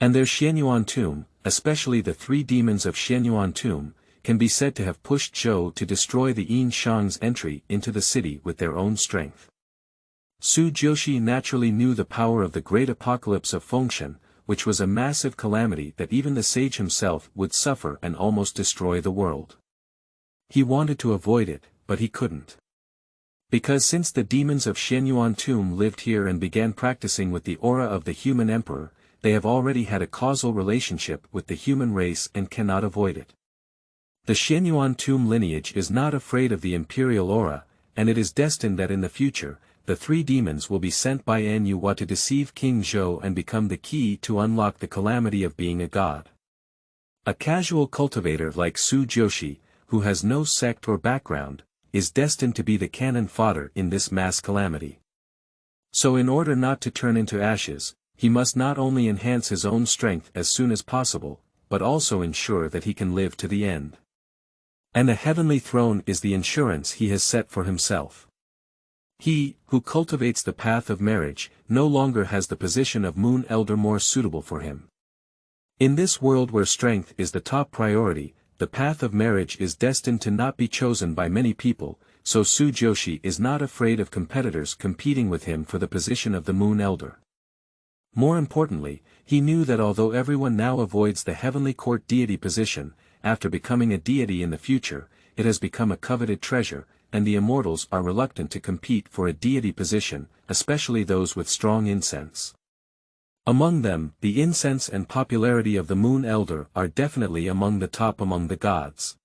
And their Xuanyuan Tomb, especially the 3 demons of Xuanyuan Tomb, can be said to have pushed Zhou to destroy the Shang's entry into the city with their own strength. Su Jiuxi naturally knew the power of the great apocalypse of Fengshen, which was a massive calamity that even the sage himself would suffer and almost destroy the world. He wanted to avoid it, but he couldn't. Because since the demons of Xuanyuan Tomb lived here and began practicing with the aura of the human emperor, they have already had a causal relationship with the human race and cannot avoid it. The Xuanyuan Tomb lineage is not afraid of the imperial aura, and it is destined that in the future, the 3 demons will be sent by Xuanyuan to deceive King Zhou and become the key to unlock the calamity of being a god. A casual cultivator like Su Jiuxi, who has no sect or background, is destined to be the cannon fodder in this mass calamity. So in order not to turn into ashes, he must not only enhance his own strength as soon as possible, but also ensure that he can live to the end. And a heavenly throne is the insurance he has set for himself. He, who cultivates the path of marriage, no longer has the position of Moon Elder more suitable for him. In this world where strength is the top priority, the path of marriage is destined to not be chosen by many people, so Su Jiuxi is not afraid of competitors competing with him for the position of the Moon Elder. More importantly, he knew that although everyone now avoids the heavenly court deity position, after becoming a deity in the future, it has become a coveted treasure, and the immortals are reluctant to compete for a deity position, especially those with strong incense. Among them, the incense and popularity of the Moon Elder are definitely among the top among the gods.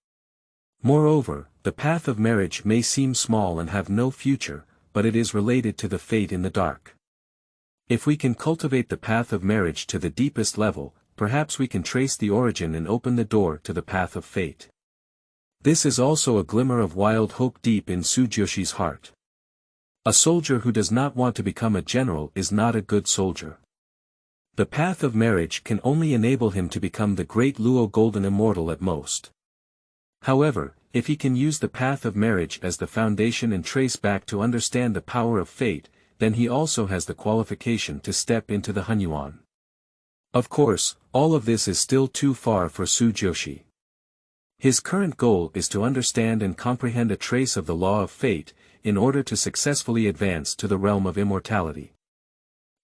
Moreover, the path of marriage may seem small and have no future, but it is related to the fate in the dark. If we can cultivate the path of marriage to the deepest level, perhaps we can trace the origin and open the door to the path of fate. This is also a glimmer of wild hope deep in Su Jiuxi's heart. A soldier who does not want to become a general is not a good soldier. The path of marriage can only enable him to become the great Luo Golden Immortal at most. However, if he can use the path of marriage as the foundation and trace back to understand the power of fate, then he also has the qualification to step into the Xuanyuan. Of course, all of this is still too far for Su Jiuxi. His current goal is to understand and comprehend a trace of the law of fate, in order to successfully advance to the realm of immortality.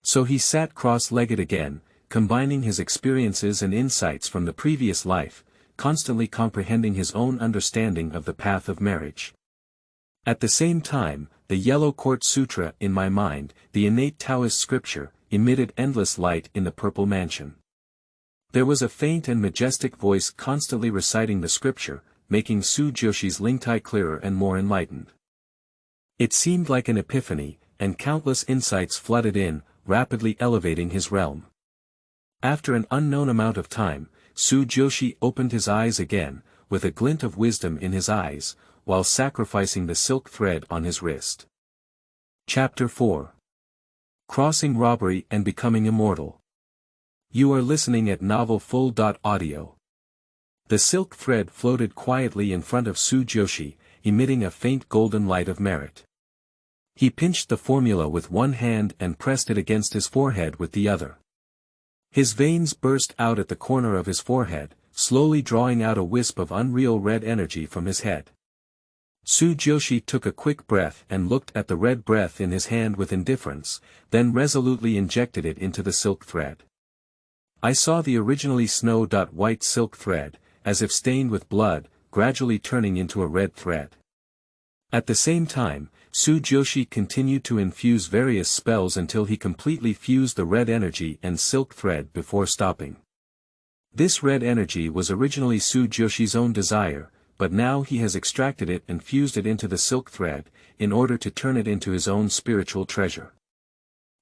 So he sat cross-legged again, combining his experiences and insights from the previous life, constantly comprehending his own understanding of the path of marriage. At the same time, the Yellow Court Sutra in my mind, the innate Taoist scripture, emitted endless light in the purple mansion. There was a faint and majestic voice constantly reciting the scripture, making Su Jiuxi's Lingtai clearer and more enlightened. It seemed like an epiphany, and countless insights flooded in, rapidly elevating his realm. After an unknown amount of time, Su Jiuxi opened his eyes again, with a glint of wisdom in his eyes, while sacrificing the silk thread on his wrist. Chapter 4. Crossing Robbery and Becoming Immortal. You are listening at novelfull.audio. The silk thread floated quietly in front of Su Jiuxi, emitting a faint golden light of merit. He pinched the formula with one hand and pressed it against his forehead with the other. His veins burst out at the corner of his forehead, slowly drawing out a wisp of unreal red energy from his head. Su Jiuxi took a quick breath and looked at the red breath in his hand with indifference, then resolutely injected it into the silk thread. I saw the originally snow-white silk thread, as if stained with blood, gradually turning into a red thread. At the same time, Su Jiuxi continued to infuse various spells until he completely fused the red energy and silk thread before stopping. This red energy was originally Su Jiuxi's own desire, but now he has extracted it and fused it into the silk thread, in order to turn it into his own spiritual treasure.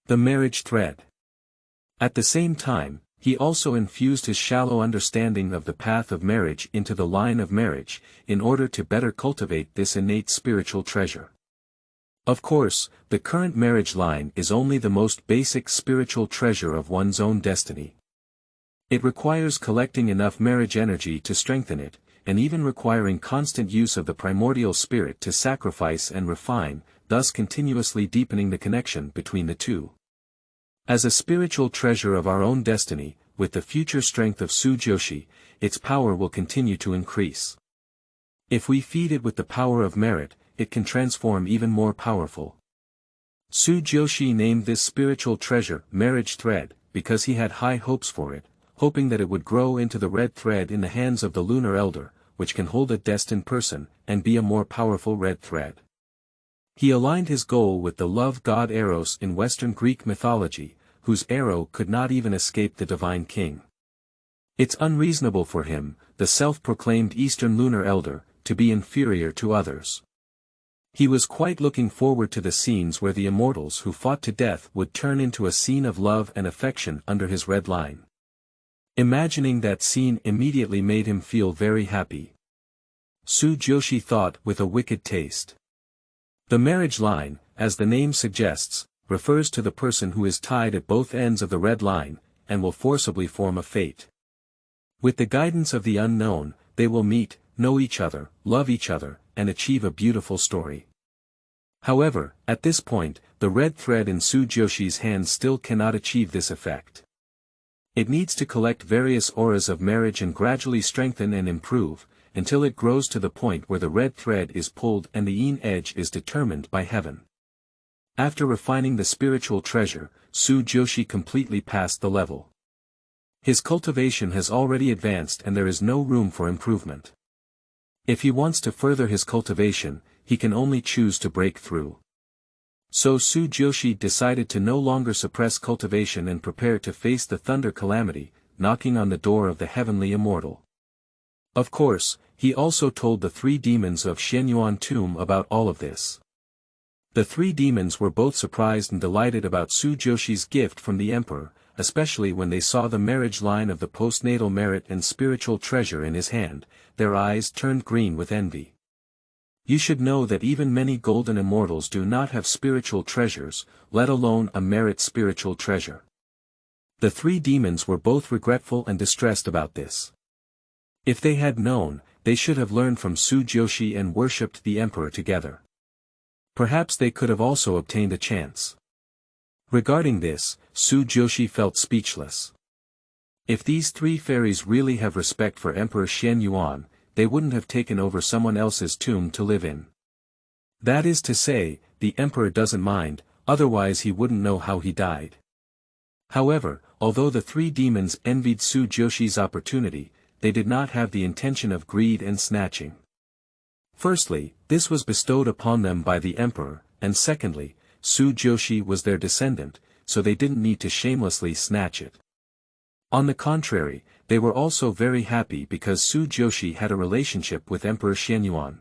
The marriage thread. At the same time, he also infused his shallow understanding of the path of marriage into the line of marriage, in order to better cultivate this innate spiritual treasure. Of course, the current marriage line is only the most basic spiritual treasure of one's own destiny. It requires collecting enough marriage energy to strengthen it, and even requiring constant use of the primordial spirit to sacrifice and refine, thus continuously deepening the connection between the two. As a spiritual treasure of our own destiny, with the future strength of Su Jiuxi, its power will continue to increase. If we feed it with the power of merit, it can transform even more powerful. Su Jiuxi named this spiritual treasure marriage thread, because he had high hopes for it, hoping that it would grow into the red thread in the hands of the Lunar Elder, which can hold a destined person, and be a more powerful red thread. He aligned his goal with the love god Eros in Western Greek mythology, whose arrow could not even escape the divine king. It's unreasonable for him, the self-proclaimed Eastern Lunar Elder, to be inferior to others. He was quite looking forward to the scenes where the immortals who fought to death would turn into a scene of love and affection under his red line. Imagining that scene immediately made him feel very happy. Su Jiuxi thought with a wicked taste. The marriage line, as the name suggests, refers to the person who is tied at both ends of the red line, and will forcibly form a fate. With the guidance of the unknown, they will meet, know each other, love each other, and achieve a beautiful story. However, at this point, the red thread in Su Jiuxi's hand still cannot achieve this effect. It needs to collect various auras of marriage and gradually strengthen and improve, until it grows to the point where the red thread is pulled and the yin edge is determined by heaven. After refining the spiritual treasure, Su Jiuxi completely passed the level. His cultivation has already advanced and there is no room for improvement. If he wants to further his cultivation, he can only choose to break through. So Su Jiuxi decided to no longer suppress cultivation and prepare to face the thunder calamity, knocking on the door of the heavenly immortal. Of course, he also told the three demons of Xuanyuan Tomb about all of this. The three demons were both surprised and delighted about Su Jiuxi's gift from the emperor, especially when they saw the marriage line of the postnatal merit and spiritual treasure in his hand. Their eyes turned green with envy. You should know that even many golden immortals do not have spiritual treasures, let alone a merit spiritual treasure. The three demons were both regretful and distressed about this. If they had known, they should have learned from Su Jiuxi and worshipped the emperor together. Perhaps they could have also obtained a chance. Regarding this, Su Jiuxi felt speechless. If these three fairies really have respect for Emperor Xuanyuan, they wouldn't have taken over someone else's tomb to live in. That is to say, the emperor doesn't mind, otherwise he wouldn't know how he died. However, although the three demons envied Su Jiuxi's opportunity, they did not have the intention of greed and snatching. Firstly, this was bestowed upon them by the emperor, and secondly, Su Jiuxi was their descendant, so they didn't need to shamelessly snatch it. On the contrary, they were also very happy because Su Jiuxi had a relationship with Emperor Xuanyuan.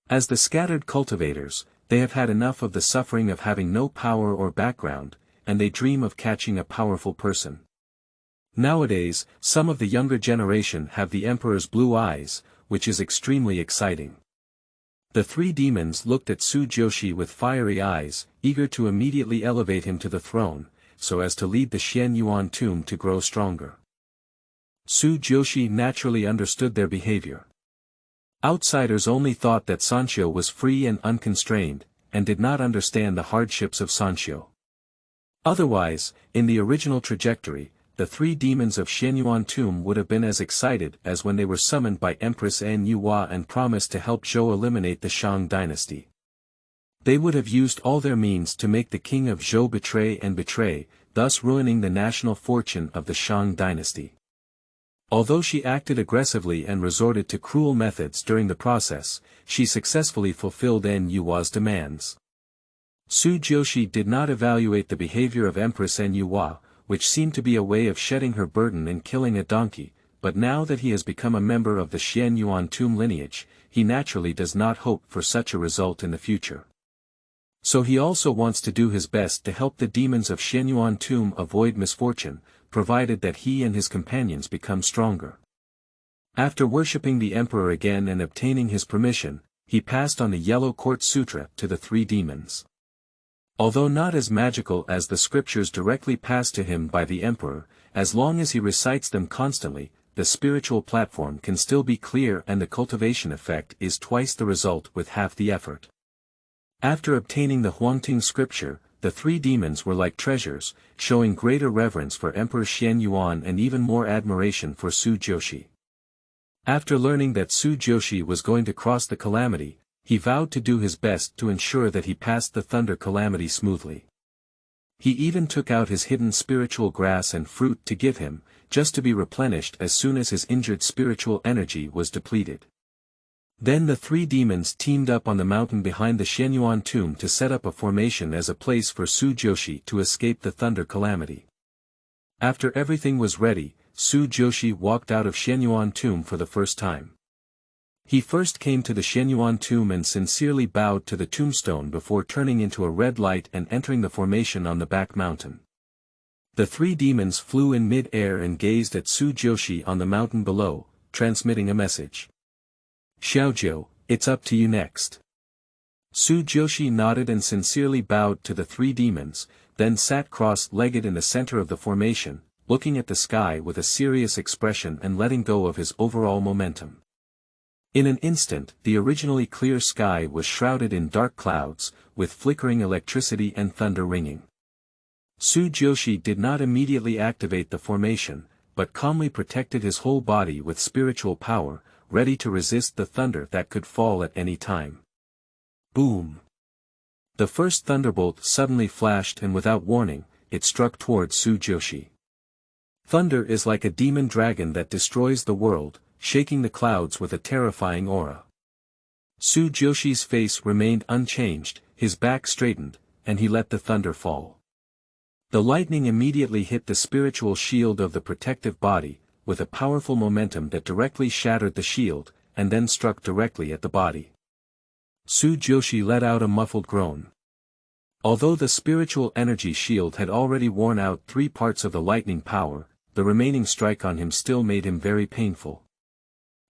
As the scattered cultivators, they have had enough of the suffering of having no power or background, and they dream of catching a powerful person. Nowadays, some of the younger generation have the emperor's blue eyes, which is extremely exciting. The three demons looked at Su Jiuxi with fiery eyes, eager to immediately elevate him to the throne, so as to lead the Xuanyuan tomb to grow stronger. Su Jiuxi naturally understood their behavior. Outsiders only thought that Sanshio was free and unconstrained, and did not understand the hardships of Sanshio. Otherwise, in the original trajectory, the three demons of Xuanyuan Tomb would have been as excited as when they were summoned by Empress Nyuhua and promised to help Zhou eliminate the Shang dynasty. They would have used all their means to make the king of Zhou betray, thus ruining the national fortune of the Shang dynasty. Although she acted aggressively and resorted to cruel methods during the process, she successfully fulfilled Nyuhua's demands. Su Jiuxi did not evaluate the behavior of Empress Nyuhua, which seemed to be a way of shedding her burden in killing a donkey, but now that he has become a member of the Xuanyuan Tomb lineage, he naturally does not hope for such a result in the future. So he also wants to do his best to help the demons of Xuanyuan Tomb avoid misfortune, provided that he and his companions become stronger. After worshipping the emperor again and obtaining his permission, he passed on the Yellow Court Sutra to the three demons. Although not as magical as the scriptures directly passed to him by the emperor, as long as he recites them constantly, the spiritual platform can still be clear and the cultivation effect is twice the result with half the effort. After obtaining the Huangting scripture, the three demons were like treasures, showing greater reverence for Emperor Xuanyuan and even more admiration for Su Jiuxi. After learning that Su Jiuxi was going to cross the calamity, he vowed to do his best to ensure that he passed the thunder calamity smoothly. He even took out his hidden spiritual grass and fruit to give him, just to be replenished as soon as his injured spiritual energy was depleted. Then the three demons teamed up on the mountain behind the Xuanyuan tomb to set up a formation as a place for Su Jiuxi to escape the thunder calamity. After everything was ready, Su Jiuxi walked out of Xuanyuan tomb for the first time. He first came to the Xuanyuan tomb and sincerely bowed to the tombstone before turning into a red light and entering the formation on the back mountain. The three demons flew in mid-air and gazed at Su Jiuxi on the mountain below, transmitting a message. Xiaojiu, it's up to you next. Su Jiuxi nodded and sincerely bowed to the three demons, then sat cross-legged in the center of the formation, looking at the sky with a serious expression and letting go of his overall momentum. In an instant, the originally clear sky was shrouded in dark clouds, with flickering electricity and thunder ringing. Su Jiuxi did not immediately activate the formation, but calmly protected his whole body with spiritual power, ready to resist the thunder that could fall at any time. Boom! The first thunderbolt suddenly flashed, and without warning, it struck toward Su Jiuxi. Thunder is like a demon dragon that destroys the world, shaking the clouds with a terrifying aura. Su Jiuxi's face remained unchanged, his back straightened, and he let the thunder fall. The lightning immediately hit the spiritual shield of the protective body, with a powerful momentum that directly shattered the shield, and then struck directly at the body. Su Jiuxi let out a muffled groan. Although the spiritual energy shield had already worn out 3 parts of the lightning power, the remaining strike on him still made him very painful.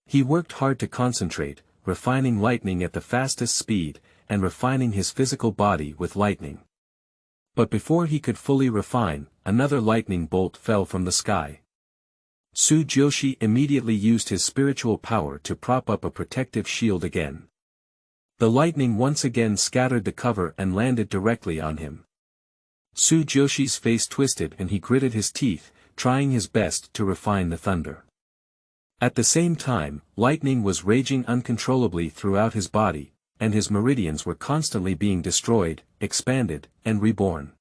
He worked hard to concentrate, refining lightning at the fastest speed, and refining his physical body with lightning. But before he could fully refine, another lightning bolt fell from the sky. Su Jiuxi immediately used his spiritual power to prop up a protective shield again. The lightning once again scattered the cover and landed directly on him. Su Jiuxi's face twisted and he gritted his teeth, trying his best to refine the thunder. At the same time, lightning was raging uncontrollably throughout his body, and his meridians were constantly being destroyed, expanded, and reborn.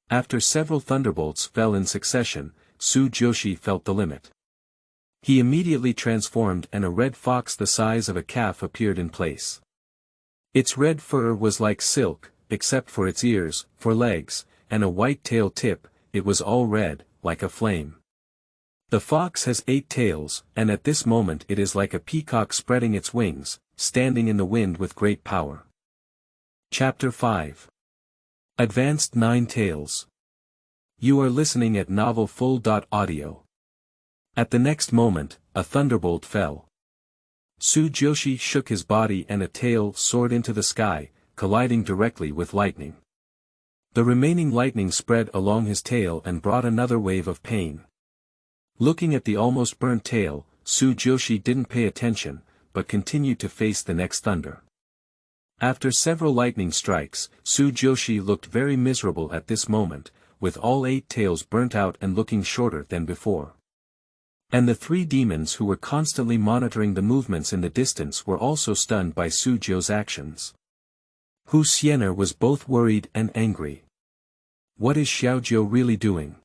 After several thunderbolts fell in succession, Su Jiuxi felt the limit. He immediately transformed and a red fox the size of a calf appeared in place. Its red fur was like silk, except for its ears, for legs, and a white tail tip. It was all red, like a flame. The fox has 8 tails, and at this moment it is like a peacock spreading its wings, standing in the wind with great power. Chapter 5. Advanced 9 Tails. You are listening at novelfull.audio. At the next moment, a thunderbolt fell. Su Jiuxi shook his body and a tail soared into the sky, colliding directly with lightning. The remaining lightning spread along his tail and brought another wave of pain. Looking at the almost burnt tail, Su Jiuxi didn't pay attention, but continued to face the next thunder. After several lightning strikes, Su Jiuxi looked very miserable at this moment, with all 8 tails burnt out and looking shorter than before. And the 3 demons who were constantly monitoring the movements in the distance were also stunned by Su Jiuxi's actions. Xuanyuan was both worried and angry. What is Xiao Jiu really doing?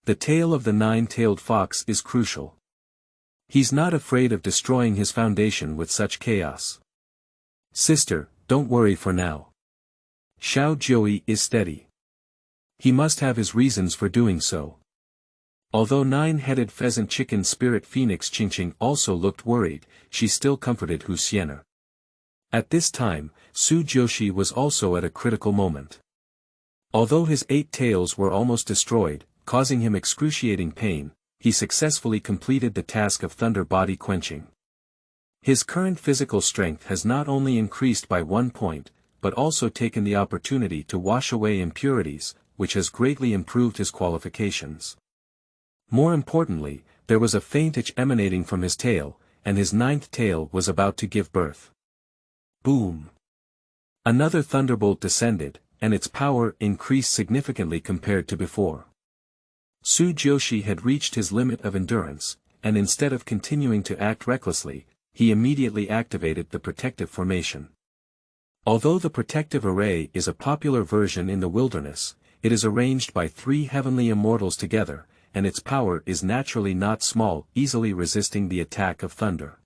The tail of the 9-tailed fox is crucial. He's not afraid of destroying his foundation with such chaos. Sister, don't worry for now. Xiao Jiu is steady. He must have his reasons for doing so. Although 9-headed pheasant chicken spirit phoenix Qingqing also looked worried, she still comforted Xuanyuan. At this time, Su Jiuxi was also at a critical moment. Although his 8 tails were almost destroyed, causing him excruciating pain, he successfully completed the task of thunder body quenching. His current physical strength has not only increased by 1 point, but also taken the opportunity to wash away impurities, which has greatly improved his qualifications. More importantly, there was a faint itch emanating from his tail, and his 9th tail was about to give birth. Boom! Another thunderbolt descended, and its power increased significantly compared to before. Su Jiuxi had reached his limit of endurance, and instead of continuing to act recklessly, he immediately activated the protective formation. Although the protective array is a popular version in the wilderness, it is arranged by 3 heavenly immortals together, and its power is naturally not small, easily resisting the attack of thunder.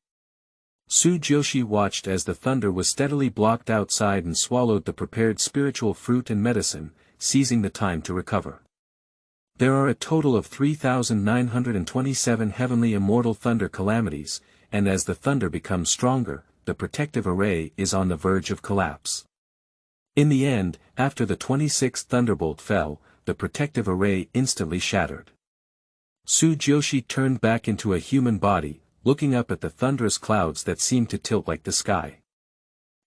Su Jiuxi watched as the thunder was steadily blocked outside and swallowed the prepared spiritual fruit and medicine, seizing the time to recover. There are a total of 3,927 heavenly immortal thunder calamities, and as the thunder becomes stronger, the protective array is on the verge of collapse. In the end, after the 26th thunderbolt fell, the protective array instantly shattered. Su Jiuxi turned back into a human body, looking up at the thunderous clouds that seemed to tilt like the sky.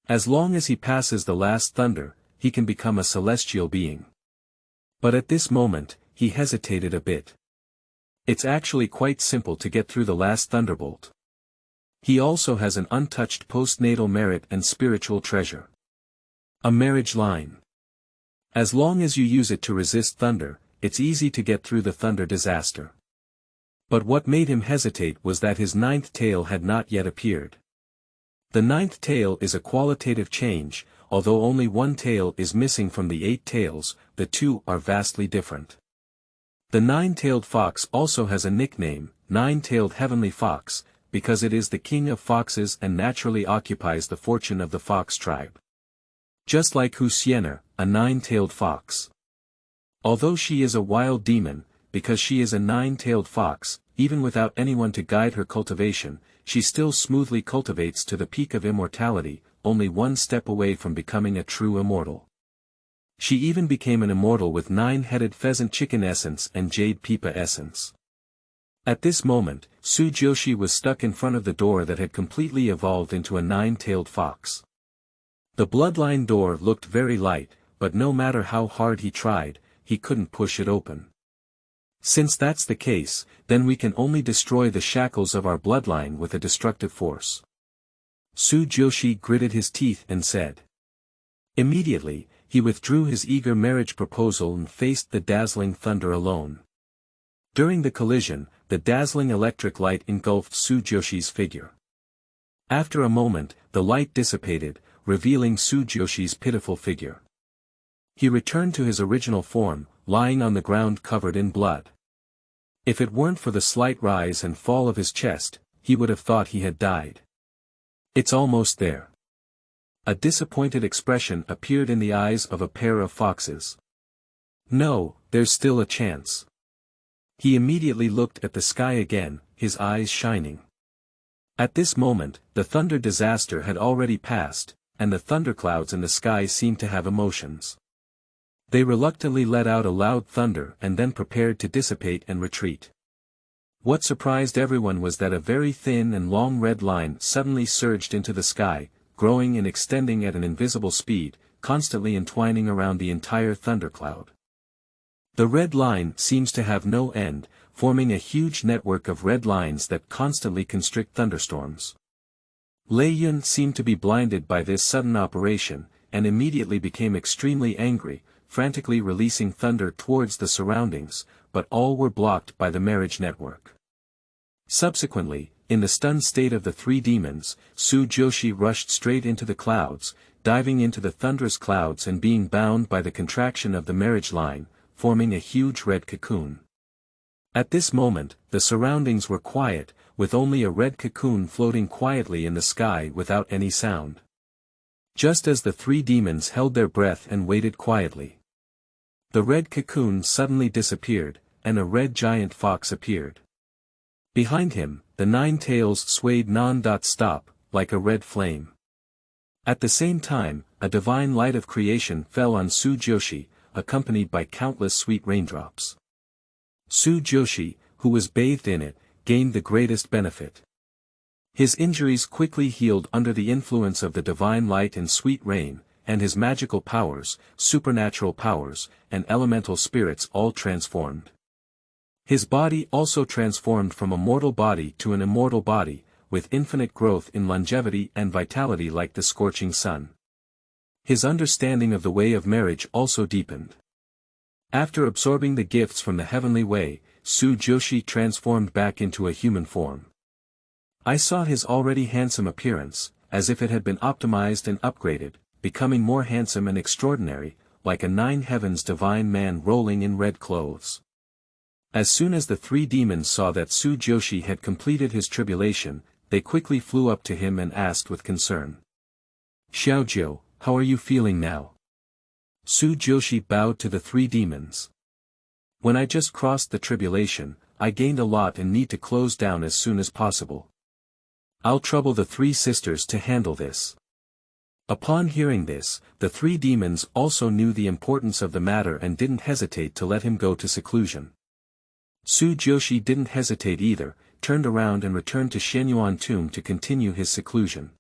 As long as he passes the last thunder, he can become a celestial being. But at this moment, he hesitated a bit. It's actually quite simple to get through the last thunderbolt. He also has an untouched postnatal merit and spiritual treasure. A marriage line. As long as you use it to resist thunder, it's easy to get through the thunder disaster. But what made him hesitate was that his ninth tail had not yet appeared. The ninth tail is a qualitative change, although only one tail is missing from the 8 tails, the two are vastly different. The nine-tailed fox also has a nickname, nine-tailed heavenly fox, because it is the king of foxes and naturally occupies the fortune of the fox tribe. Just like Xuanyuan, a nine-tailed fox. Although she is a wild demon, because she is a nine-tailed fox, even without anyone to guide her cultivation, she still smoothly cultivates to the peak of immortality, only one step away from becoming a true immortal. She even became an immortal with 9-headed pheasant chicken essence and jade pipa essence. At this moment, Su Jiuxi was stuck in front of the door that had completely evolved into a 9-tailed fox. The bloodline door looked very light, but no matter how hard he tried, he couldn't push it open. Since that's the case, then we can only destroy the shackles of our bloodline with a destructive force. Su Jiuxi gritted his teeth and said. Immediately, he withdrew his eager marriage proposal and faced the dazzling thunder alone. During the collision, the dazzling electric light engulfed Su Jiuxi's figure. After a moment, the light dissipated, revealing Su Jiuxi's pitiful figure. He returned to his original form, lying on the ground covered in blood. If it weren't for the slight rise and fall of his chest, he would have thought he had died. It's almost there. A disappointed expression appeared in the eyes of a pair of foxes. No, there's still a chance. He immediately looked at the sky again, his eyes shining. At this moment, the thunder disaster had already passed, and the thunderclouds in the sky seemed to have emotions. They reluctantly let out a loud thunder and then prepared to dissipate and retreat. What surprised everyone was that a very thin and long red line suddenly surged into the sky, growing and extending at an invisible speed, constantly entwining around the entire thundercloud. The red line seems to have no end, forming a huge network of red lines that constantly constrict thunderstorms. Lei Yun seemed to be blinded by this sudden operation, and immediately became extremely angry, frantically releasing thunder towards the surroundings, but all were blocked by the marriage network. Subsequently, in the stunned state of the 3 demons, Su Jiuxi rushed straight into the clouds, diving into the thunderous clouds and being bound by the contraction of the marriage line, forming a huge red cocoon. At this moment, the surroundings were quiet, with only a red cocoon floating quietly in the sky without any sound. Just as the 3 demons held their breath and waited quietly. The red cocoon suddenly disappeared, and a red giant fox appeared. Behind him, the 9 tails swayed non-stop, like a red flame. At the same time, a divine light of creation fell on Su Jiuxi, accompanied by countless sweet raindrops. Su Jiuxi, who was bathed in it, gained the greatest benefit. His injuries quickly healed under the influence of the divine light and sweet rain, and his magical powers, supernatural powers, and elemental spirits all transformed. His body also transformed from a mortal body to an immortal body, with infinite growth in longevity and vitality like the scorching sun. His understanding of the way of marriage also deepened. After absorbing the gifts from the heavenly way, Su Jiuxi transformed back into a human form. I saw his already handsome appearance, as if it had been optimized and upgraded, becoming more handsome and extraordinary, like a 9 heavens divine man rolling in red clothes. As soon as the 3 demons saw that Su Jiuxi had completed his tribulation, they quickly flew up to him and asked with concern. Xiaojiu, how are you feeling now? Su Jiuxi bowed to the 3 demons. When I just crossed the tribulation, I gained a lot and need to close down as soon as possible. I'll trouble the 3 sisters to handle this. Upon hearing this, the 3 demons also knew the importance of the matter and didn't hesitate to let him go to seclusion. Su Jiuxi didn't hesitate either, turned around and returned to Xuanyuan Tomb to continue his seclusion.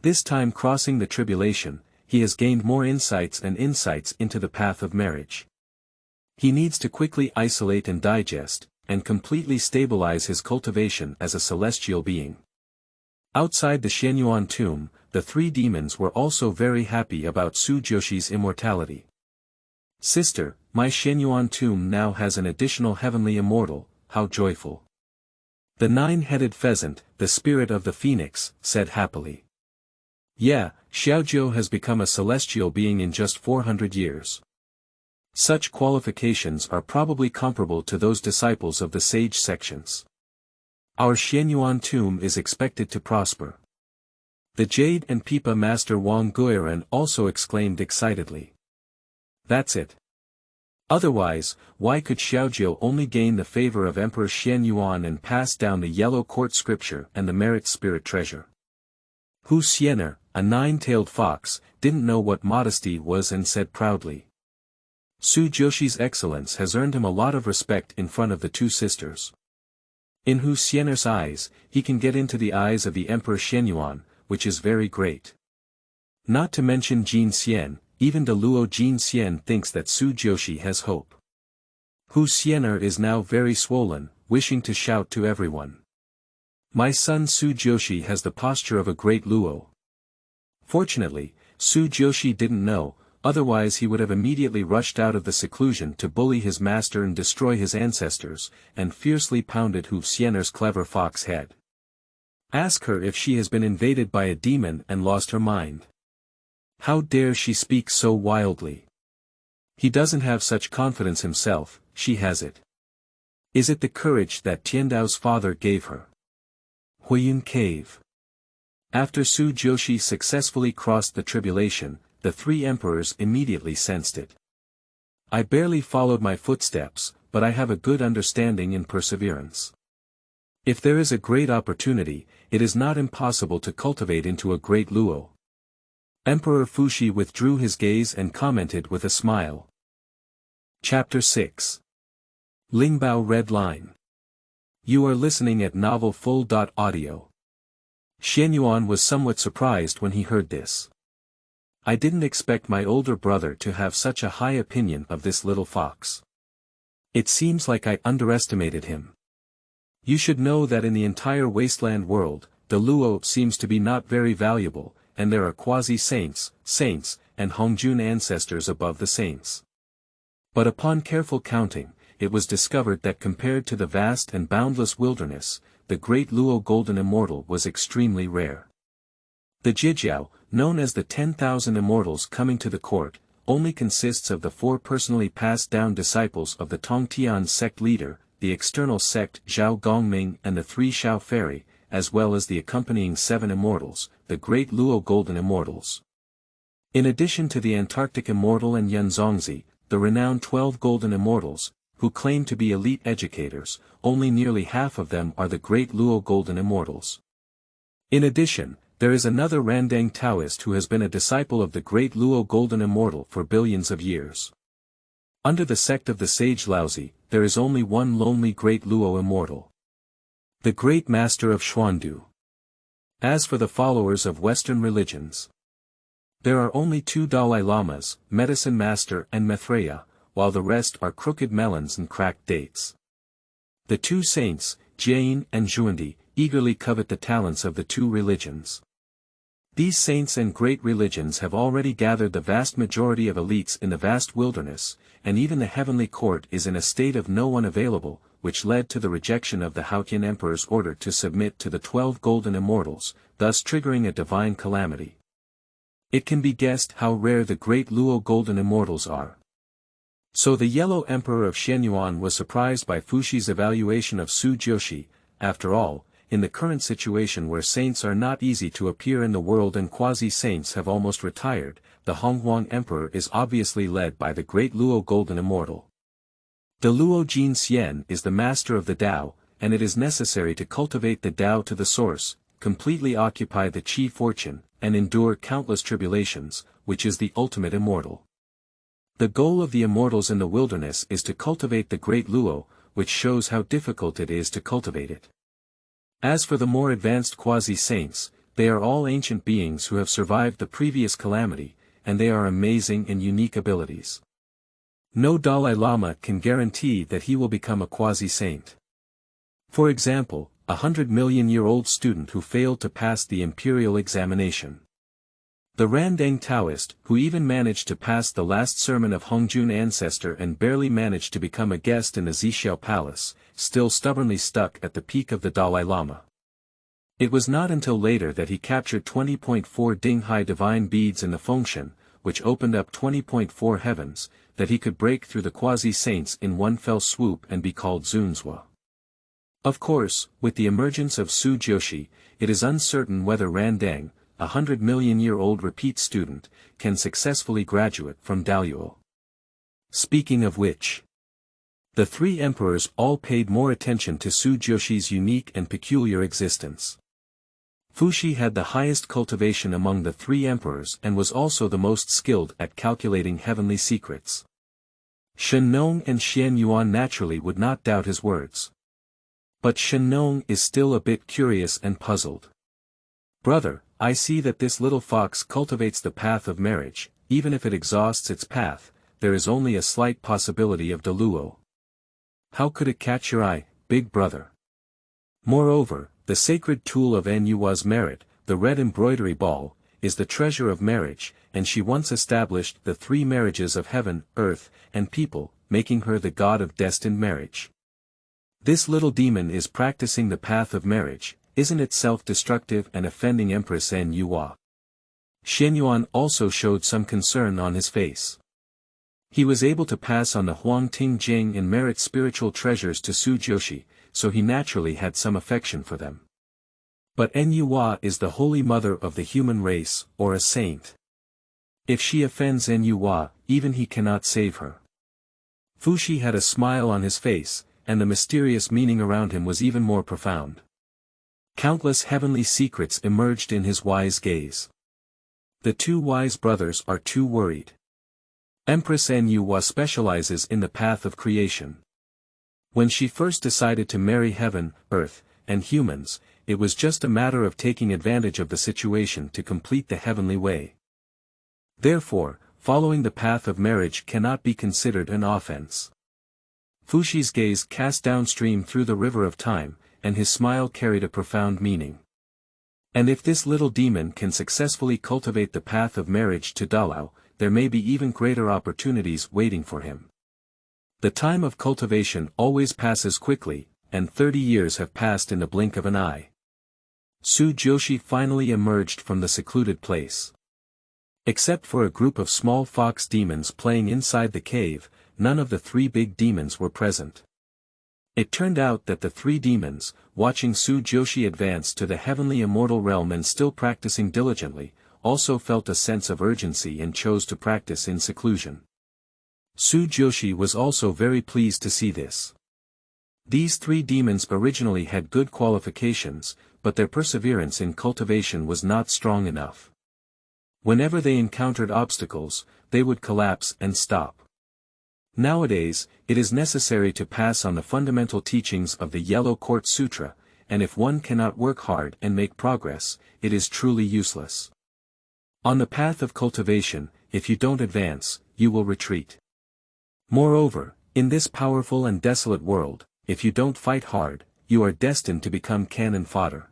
This time crossing the tribulation, he has gained more insights into the path of marriage. He needs to quickly isolate and digest, and completely stabilize his cultivation as a celestial being. Outside the Xuanyuan tomb, the three demons were also very happy about Su Jiuxi's immortality. "Sister, my Xuanyuan tomb now has an additional heavenly immortal, how joyful." The nine-headed pheasant, the spirit of the phoenix, said happily. "Yeah, Xiaojiu has become a celestial being in just 400 years. Such qualifications are probably comparable to those disciples of the sage sections. Our Xuanyuan tomb is expected to prosper." The Jade and Pipa master Wang Guiran also exclaimed excitedly. "That's it. Otherwise, why could Xiaojiu only gain the favor of Emperor Xuanyuan and pass down the yellow court scripture and the merit spirit treasure?" Hu Xiener, a nine-tailed fox, didn't know what modesty was and said proudly. "Su Jiuxi's excellence has earned him a lot of respect in front of the two sisters. In Hu Xiener's eyes, he can get into the eyes of the Emperor Xuanyuan, which is very great. Not to mention Jin Xian, even the Luo Jin Xian thinks that Su Jiuxi has hope." Hu Xiener is now very swollen, wishing to shout to everyone. "My son Su Jiuxi has the posture of a great Luo." Fortunately, Su Jiuxi didn't know, otherwise he would have immediately rushed out of the seclusion to bully his master and destroy his ancestors, and fiercely pounded Hu Xiener's clever fox head. "Ask her if she has been invaded by a demon and lost her mind. How dare she speak so wildly? He doesn't have such confidence himself, she has it. Is it the courage that Tiandao's father gave her?" Huiyun Cave. After Su Jiuxi successfully crossed the tribulation, the three emperors immediately sensed it. "I barely followed my footsteps, but I have a good understanding and perseverance. If there is a great opportunity, it is not impossible to cultivate into a great Luo." Emperor Fuxi withdrew his gaze and commented with a smile. Chapter 6. Lingbao Red Line. You are listening at novelfull.audio. Xuanyuan was somewhat surprised when he heard this. "I didn't expect my older brother to have such a high opinion of this little fox. It seems like I underestimated him. You should know that in the entire wasteland world, the Luo seems to be not very valuable, and there are quasi-saints, and Hongjun ancestors above the saints. But upon careful counting, it was discovered that compared to the vast and boundless wilderness, the great Luo Golden Immortal was extremely rare. The Jijiao, known as the 10,000 immortals coming to the court, only consists of the 4 personally passed down disciples of the Tongtian sect leader, the external sect Zhao Gongming and the 3 Shao Fairy, as well as the accompanying 7 immortals, the great Luo Golden Immortals. In addition to the Antarctic Immortal and Yunzongzi, the renowned 12 Golden Immortals, who claim to be elite educators, only nearly half of them are the great Luo Golden Immortals. In addition, there is another Randang Taoist who has been a disciple of the great Luo Golden Immortal for billions of years. Under the sect of the sage Laozi, there is only one lonely great Luo Immortal. The great master of Xuandu. As for the followers of Western religions, there are only 2 Dalai Lamas, Medicine Master and Maitreya, while the rest are crooked melons and cracked dates. The 2 saints, Jian and Zhuandi, eagerly covet the talents of the 2 religions. These saints and great religions have already gathered the vast majority of elites in the vast wilderness, and even the heavenly court is in a state of no one available, which led to the rejection of the Haotian Emperor's order to submit to the 12 Golden Immortals, thus triggering a divine calamity. It can be guessed how rare the great Luo Golden Immortals are. So the Yellow Emperor of Xuanyuan was surprised by Fuxi's evaluation of Su Jiuxi. After all, in the current situation where saints are not easy to appear in the world and quasi-saints have almost retired, the Honghuang Emperor is obviously led by the great Luo Golden Immortal. The Luo Jin Xian is the master of the Tao, and it is necessary to cultivate the Tao to the source, completely occupy the Qi fortune, and endure countless tribulations, which is the ultimate immortal. The goal of the immortals in the wilderness is to cultivate the great Luo, which shows how difficult it is to cultivate it. As for the more advanced quasi-saints, they are all ancient beings who have survived the previous calamity, and they are amazing and unique abilities. No Dalai Lama can guarantee that he will become a quasi-saint. For example, 100-million-year-old student who failed to pass the imperial examination. The Randang Taoist, who even managed to pass the last sermon of Hongjun ancestor and barely managed to become a guest in the Zixiao Palace, still stubbornly stuck at the peak of the Dalai Lama. It was not until later that he captured 20.4 Dinghai divine beads in the Fengshen, which opened up 20.4 heavens, that he could break through the quasi-saints in one fell swoop and be called Zunzhua. Of course, with the emergence of Su Jiuxi, it is uncertain whether Randang, a 100-million-year-old repeat student, can successfully graduate from Daluo. Speaking of which, the three emperors all paid more attention to Su Jiuxi's unique and peculiar existence. Fuxi had the highest cultivation among the three emperors and was also the most skilled at calculating heavenly secrets. Shennong and Xuanyuan naturally would not doubt his words. But Shennong is still a bit curious and puzzled. "Brother, I see that this little fox cultivates the path of marriage. Even if it exhausts its path, there is only a slight possibility of Daluo. How could it catch your eye, big brother? Moreover, the sacred tool of Nua's merit, the red embroidery ball, is the treasure of marriage, and she once established the three marriages of heaven, earth, and people, making her the god of destined marriage. This little demon is practicing the path of marriage. Isn't it self-destructive and offending Empress Nua?" Xuanyuan also showed some concern on his face. He was able to pass on the Huang Ting Jing and merit spiritual treasures to Su Jiuxi, so he naturally had some affection for them. But Nua is the holy mother of the human race, or a saint. If she offends Nua, even he cannot save her. Fuxi had a smile on his face, and the mysterious meaning around him was even more profound. Countless heavenly secrets emerged in his wise gaze. The two wise brothers are too worried. Empress Nua specializes in the path of creation. When she first decided to marry heaven, earth, and humans, it was just a matter of taking advantage of the situation to complete the heavenly way. Therefore, following the path of marriage cannot be considered an offense. Fuxi's gaze cast downstream through the river of time, and his smile carried a profound meaning. And if this little demon can successfully cultivate the path of marriage to Dalao, there may be even greater opportunities waiting for him. The time of cultivation always passes quickly, and 30 years have passed in the blink of an eye. Su Jiuxi finally emerged from the secluded place. Except for a group of small fox demons playing inside the cave, none of the three big demons were present. It turned out that the three demons, watching Su Jiuxi advance to the heavenly immortal realm and still practicing diligently, also felt a sense of urgency and chose to practice in seclusion. Su Jiuxi was also very pleased to see this. These three demons originally had good qualifications, but their perseverance in cultivation was not strong enough. Whenever they encountered obstacles, they would collapse and stop. Nowadays, it is necessary to pass on the fundamental teachings of the Yellow Court Sutra, and if one cannot work hard and make progress, it is truly useless. On the path of cultivation, if you don't advance, you will retreat. Moreover, in this powerful and desolate world, if you don't fight hard, you are destined to become cannon fodder.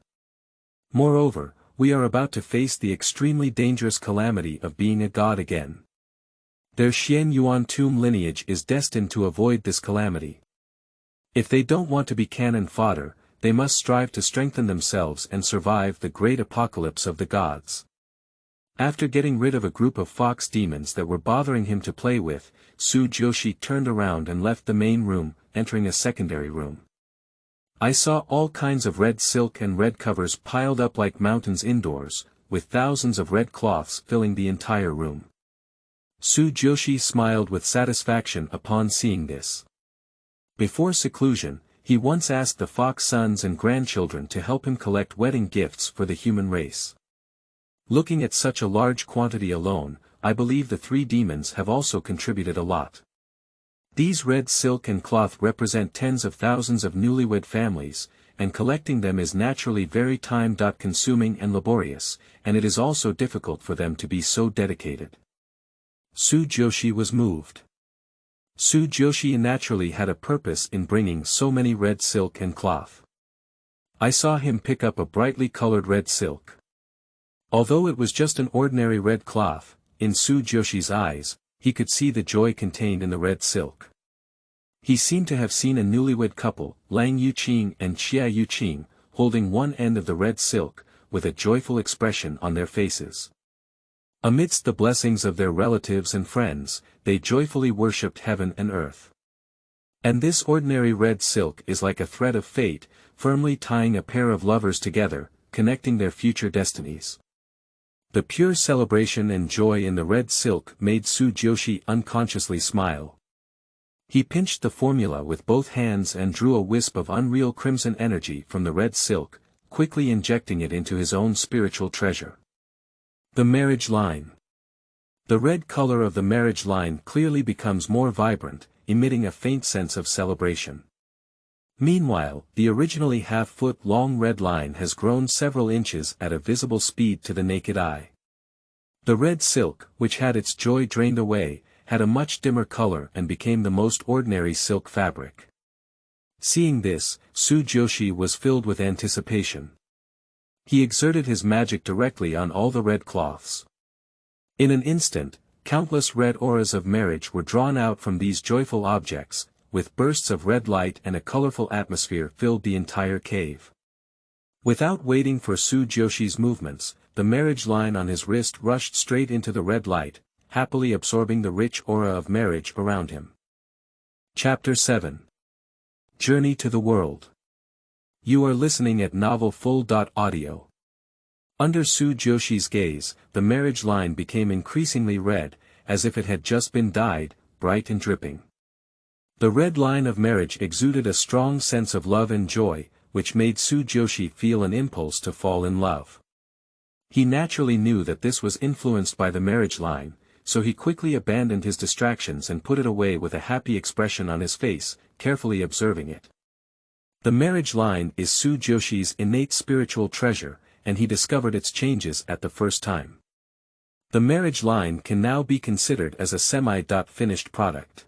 Moreover, we are about to face the extremely dangerous calamity of being a god again. Their Xuanyuan Tomb lineage is destined to avoid this calamity. If they don't want to be cannon fodder, they must strive to strengthen themselves and survive the great apocalypse of the gods. After getting rid of a group of fox demons that were bothering him to play with, Su Jiuxi turned around and left the main room, entering a secondary room. I saw all kinds of red silk and red covers piled up like mountains indoors, with thousands of red cloths filling the entire room. Su Jiuxi smiled with satisfaction upon seeing this. Before seclusion, he once asked the fox sons and grandchildren to help him collect wedding gifts for the human race. Looking at such a large quantity alone, I believe the three demons have also contributed a lot. These red silk and cloth represent tens of thousands of newlywed families, and collecting them is naturally very time-consuming and laborious, and it is also difficult for them to be so dedicated. Su Jiuxi was moved. Su Jiuxi naturally had a purpose in bringing so many red silk and cloth. I saw him pick up a brightly colored red silk. Although it was just an ordinary red cloth, in Su Jiuxi's eyes, he could see the joy contained in the red silk. He seemed to have seen a newlywed couple, Lang Yuqing and Xia Yuqing, holding one end of the red silk, with a joyful expression on their faces. Amidst the blessings of their relatives and friends, they joyfully worshipped heaven and earth. And this ordinary red silk is like a thread of fate, firmly tying a pair of lovers together, connecting their future destinies. The pure celebration and joy in the red silk made Su Jiuxi unconsciously smile. He pinched the formula with both hands and drew a wisp of unreal crimson energy from the red silk, quickly injecting it into his own spiritual treasure. The marriage line. The red color of the marriage line clearly becomes more vibrant, emitting a faint sense of celebration. Meanwhile, the originally half-foot-long red line has grown several inches at a visible speed to the naked eye. The red silk, which had its joy drained away, had a much dimmer color and became the most ordinary silk fabric. Seeing this, Su Jiuxi was filled with anticipation. He exerted his magic directly on all the red cloths. In an instant, countless red auras of marriage were drawn out from these joyful objects, with bursts of red light and a colorful atmosphere filled the entire cave. Without waiting for Su Jiuxi's movements, the marriage line on his wrist rushed straight into the red light, happily absorbing the rich aura of marriage around him. Chapter 7. Journey to the World. You are listening at novelfull.audio. Under Su Jiuxi's gaze, the marriage line became increasingly red, as if it had just been dyed, bright and dripping. The red line of marriage exuded a strong sense of love and joy, which made Su Jiuxi feel an impulse to fall in love. He naturally knew that this was influenced by the marriage line, so he quickly abandoned his distractions and put it away with a happy expression on his face, carefully observing it. The marriage line is Su Jiuxi's innate spiritual treasure, and he discovered its changes at the first time. The marriage line can now be considered as a semi-finished product.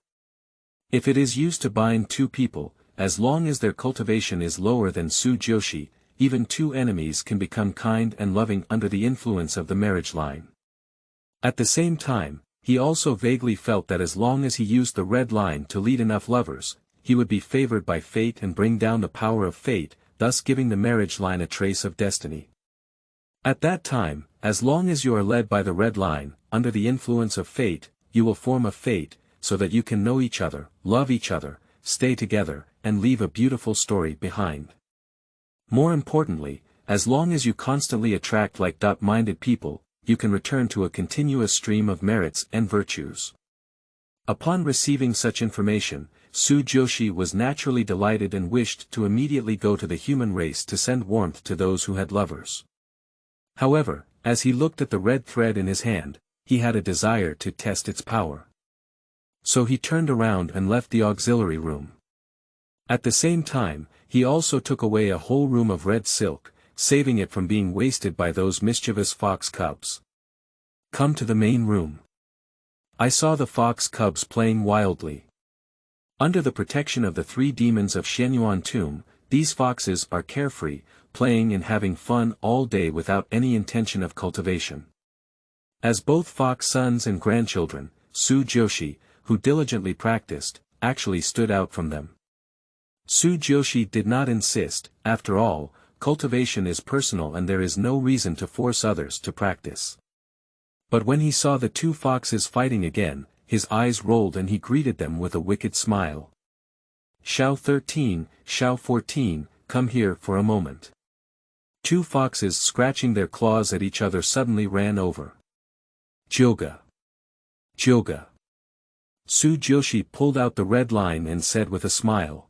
If it is used to bind two people, as long as their cultivation is lower than Su Jiuxi, even two enemies can become kind and loving under the influence of the marriage line. At the same time, he also vaguely felt that as long as he used the red line to lead enough lovers, he would be favored by fate and bring down the power of fate, thus giving the marriage line a trace of destiny. At that time, as long as you are led by the red line, under the influence of fate, you will form a fate, so that you can know each other, love each other, stay together, and leave a beautiful story behind. More importantly, as long as you constantly attract like-minded people, you can return to a continuous stream of merits and virtues. Upon receiving such information, Su Jiuxi was naturally delighted and wished to immediately go to the human race to send warmth to those who had lovers. However, as he looked at the red thread in his hand, he had a desire to test its power. So he turned around and left the auxiliary room. At the same time, he also took away a whole room of red silk, saving it from being wasted by those mischievous fox cubs. Come to the main room. I saw the fox cubs playing wildly. Under the protection of the three demons of Xuanyuan Tomb, these foxes are carefree, playing and having fun all day without any intention of cultivation. As both fox sons and grandchildren, Su Jiuxi, who diligently practiced, actually stood out from them. Su Jiuxi did not insist. After all, cultivation is personal and there is no reason to force others to practice. But when he saw the two foxes fighting again, his eyes rolled and he greeted them with a wicked smile. Shao 13, Shao 14, come here for a moment. Two foxes scratching their claws at each other suddenly ran over. Jioga. Jioga. Su Jiuxi pulled out the red line and said with a smile.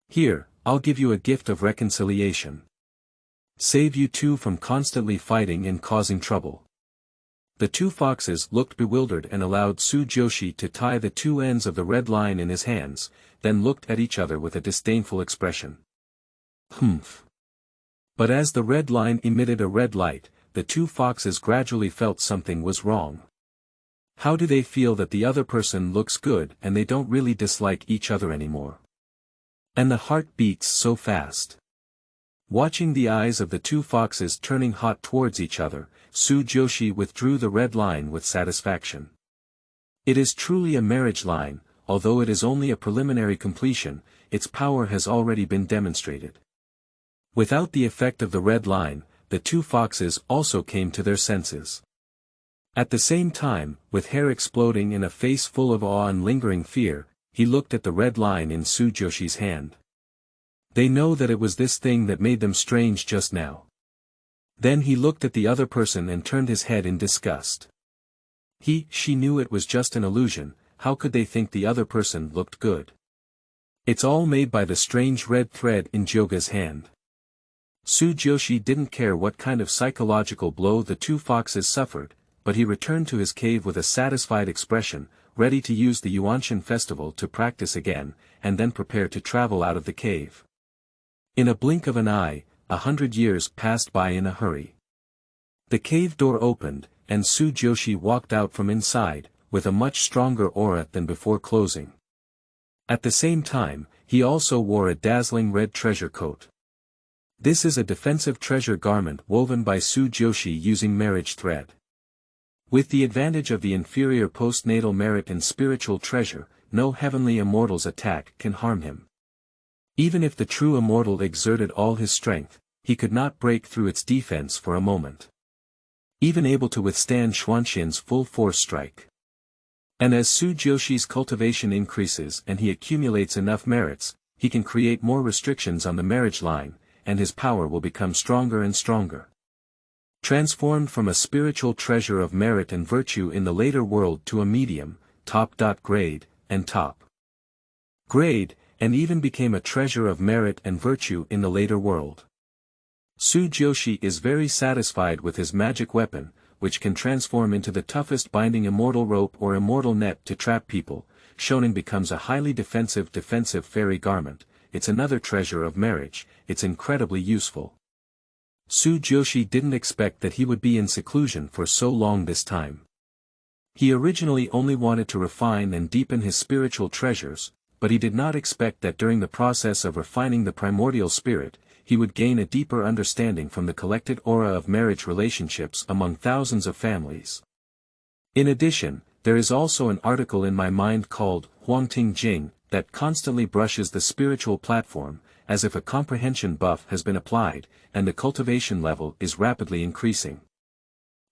Here, I'll give you a gift of reconciliation. Save you two from constantly fighting and causing trouble. The two foxes looked bewildered and allowed Su Jiuxi to tie the two ends of the red line in his hands, then looked at each other with a disdainful expression. Humph. But as the red line emitted a red light, the two foxes gradually felt something was wrong. How do they feel that the other person looks good and they don't really dislike each other anymore? And the heart beats so fast. Watching the eyes of the two foxes turning hot towards each other, Su Jiuxi withdrew the red line with satisfaction. It is truly a marriage line, although it is only a preliminary completion, its power has already been demonstrated. Without the effect of the red line, the two foxes also came to their senses. At the same time, with hair exploding in a face full of awe and lingering fear, he looked at the red line in Su Jiuxi's hand. They know that it was this thing that made them strange just now. Then he looked at the other person and turned his head in disgust. She knew it was just an illusion, how could they think the other person looked good? It's all made by the strange red thread in Jyoga's hand. Su Jiuxi didn't care what kind of psychological blow the two foxes suffered, but he returned to his cave with a satisfied expression, ready to use the Yuanshan festival to practice again, and then prepare to travel out of the cave. In a blink of an eye, 100 years passed by in a hurry. The cave door opened, and Su Jiuxi walked out from inside, with a much stronger aura than before closing. At the same time, he also wore a dazzling red treasure coat. This is a defensive treasure garment woven by Su Jiuxi using marriage thread. With the advantage of the inferior postnatal merit and spiritual treasure, no heavenly immortal's attack can harm him. Even if the true immortal exerted all his strength, he could not break through its defense for a moment. Even able to withstand Xuanxian's full force strike. And as Su Jiuxi's cultivation increases and he accumulates enough merits, he can create more restrictions on the marriage line, and his power will become stronger and stronger. Transformed from a spiritual treasure of merit and virtue in the later world to a medium, top.grade, and top grade, and even became a treasure of merit and virtue in the later world. Su Jiuxi is very satisfied with his magic weapon, which can transform into the toughest binding immortal rope or immortal net to trap people. Shonen becomes a highly defensive fairy garment. It's another treasure of marriage, it's incredibly useful. Su Jiuxi didn't expect that he would be in seclusion for so long this time. He originally only wanted to refine and deepen his spiritual treasures, but he did not expect that during the process of refining the primordial spirit, he would gain a deeper understanding from the collected aura of marriage relationships among thousands of families. In addition, there is also an article in my mind called Huangting Jing, that constantly brushes the spiritual platform, as if a comprehension buff has been applied, and the cultivation level is rapidly increasing.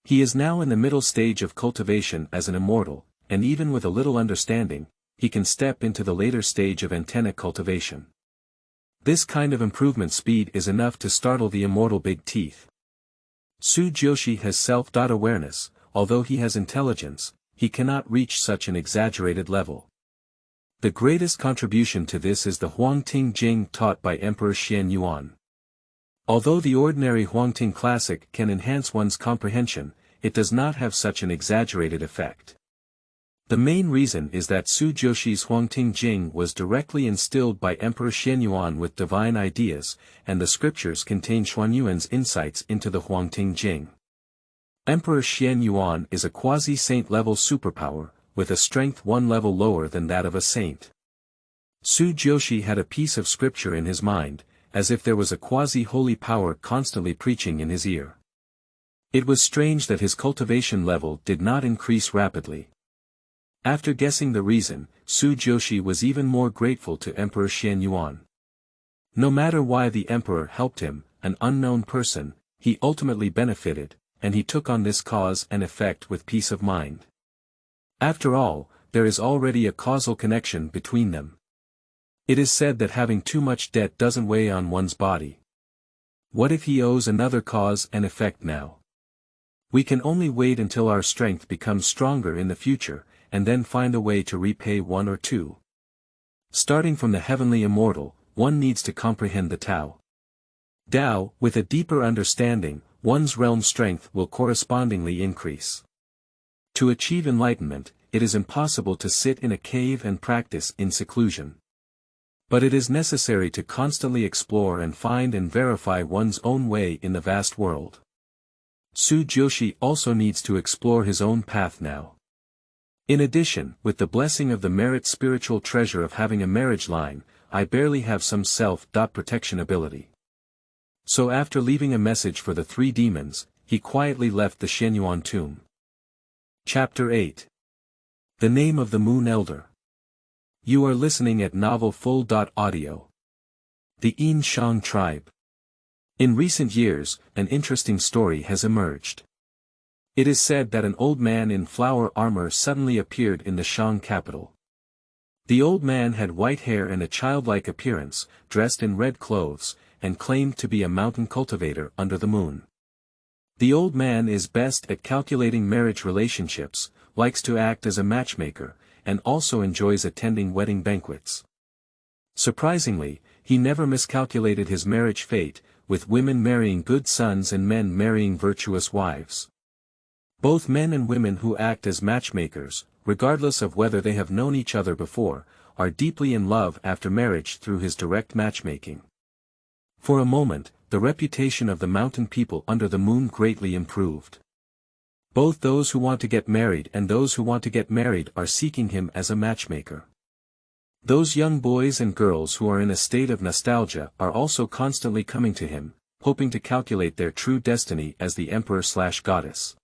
He is now in the middle stage of cultivation as an immortal, and even with a little understanding, he can step into the later stage of antenna cultivation. This kind of improvement speed is enough to startle the immortal big teeth. Su Jiuxi has self-awareness, although he has intelligence, he cannot reach such an exaggerated level. The greatest contribution to this is the Huangting Jing taught by Emperor Xuanyuan. Although the ordinary Huangting Classic can enhance one's comprehension, it does not have such an exaggerated effect. The main reason is that Su Jiuxi's Huangting Jing was directly instilled by Emperor Xuanyuan with divine ideas, and the scriptures contain Xuanyuan's insights into the Huangting Jing. Emperor Xuanyuan is a quasi-saint level superpower, with a strength one level lower than that of a saint. Su Jiuxi had a piece of scripture in his mind, as if there was a quasi-holy power constantly preaching in his ear. It was strange that his cultivation level did not increase rapidly. After guessing the reason, Su Jiuxi was even more grateful to Emperor Xuanyuan. No matter why the emperor helped him, an unknown person, he ultimately benefited, and he took on this cause and effect with peace of mind. After all, there is already a causal connection between them. It is said that having too much debt doesn't weigh on one's body. What if he owes another cause and effect now? We can only wait until our strength becomes stronger in the future, and then find a way to repay one or two. Starting from the heavenly immortal, one needs to comprehend the Tao. Dao, with a deeper understanding, one's realm strength will correspondingly increase. To achieve enlightenment, it is impossible to sit in a cave and practice in seclusion. But it is necessary to constantly explore and find and verify one's own way in the vast world. Su Jiuxi also needs to explore his own path now. In addition, with the blessing of the merit spiritual treasure of having a marriage line, I barely have some self-protection ability. So after leaving a message for the three demons, he quietly left the Xuanyuan Tomb. Chapter 8. The Name of the Moon Elder. You are listening at Novel Full.Audio. The Yin Shang Tribe. In recent years, an interesting story has emerged. It is said that an old man in flower armor suddenly appeared in the Shang capital. The old man had white hair and a childlike appearance, dressed in red clothes, and claimed to be a mountain cultivator under the moon. The old man is best at calculating marriage relationships, likes to act as a matchmaker, and also enjoys attending wedding banquets. Surprisingly, he never miscalculated his marriage fate, with women marrying good sons and men marrying virtuous wives. Both men and women who act as matchmakers, regardless of whether they have known each other before, are deeply in love after marriage through his direct matchmaking. For a moment, the reputation of the mountain people under the moon greatly improved. Both those who want to get married and those who want to get married are seeking him as a matchmaker. Those young boys and girls who are in a state of nostalgia are also constantly coming to him, hoping to calculate their true destiny as the emperor/goddess.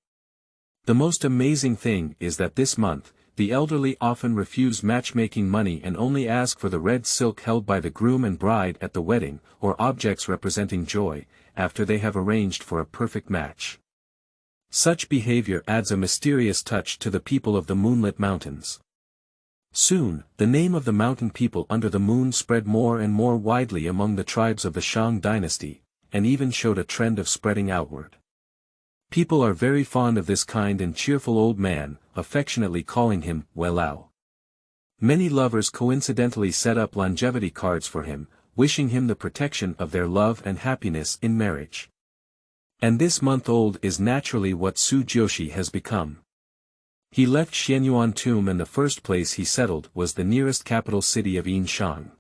The most amazing thing is that this month, the elderly often refuse matchmaking money and only ask for the red silk held by the groom and bride at the wedding, or objects representing joy, after they have arranged for a perfect match. Such behavior adds a mysterious touch to the people of the moonlit mountains. Soon, the name of the mountain people under the moon spread more and more widely among the tribes of the Shang dynasty, and even showed a trend of spreading outward. People are very fond of this kind and cheerful old man, affectionately calling him Weilao. Many lovers coincidentally set up longevity cards for him, wishing him the protection of their love and happiness in marriage. And this month-old is naturally what Su Jiuxi has become. He left Xuanyuan Tomb and the first place he settled was the nearest capital city of Shang.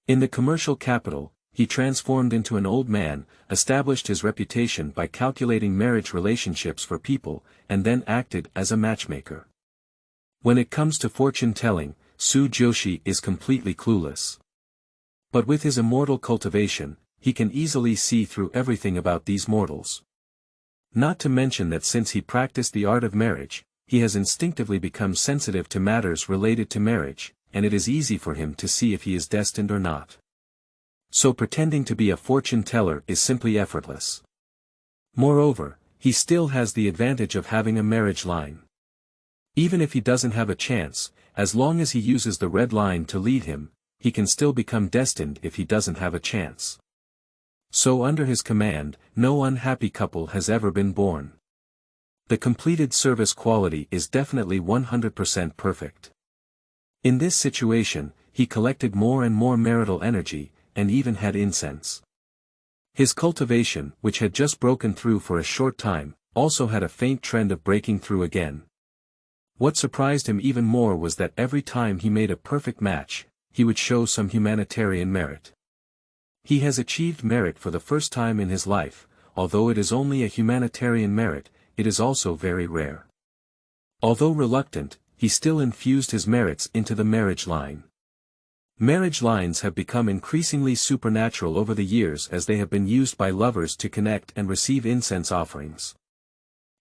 In the commercial capital, he transformed into an old man, established his reputation by calculating marriage relationships for people, and then acted as a matchmaker. When it comes to fortune-telling, Su Jiuxi is completely clueless. But with his immortal cultivation, he can easily see through everything about these mortals. Not to mention that since he practiced the art of marriage, he has instinctively become sensitive to matters related to marriage, and it is easy for him to see if he is destined or not. So pretending to be a fortune teller is simply effortless. Moreover, he still has the advantage of having a marriage line. Even if he doesn't have a chance, as long as he uses the red line to lead him, he can still become destined if he doesn't have a chance. So under his command, no unhappy couple has ever been born. The completed service quality is definitely 100% perfect. In this situation, he collected more and more marital energy, and even had incense. His cultivation, which had just broken through for a short time, also had a faint trend of breaking through again. What surprised him even more was that every time he made a perfect match, he would show some humanitarian merit. He has achieved merit for the first time in his life, although it is only a humanitarian merit. It is also very rare. Although reluctant, he still infused his merits into the marriage line. Marriage lines have become increasingly supernatural over the years as they have been used by lovers to connect and receive incense offerings.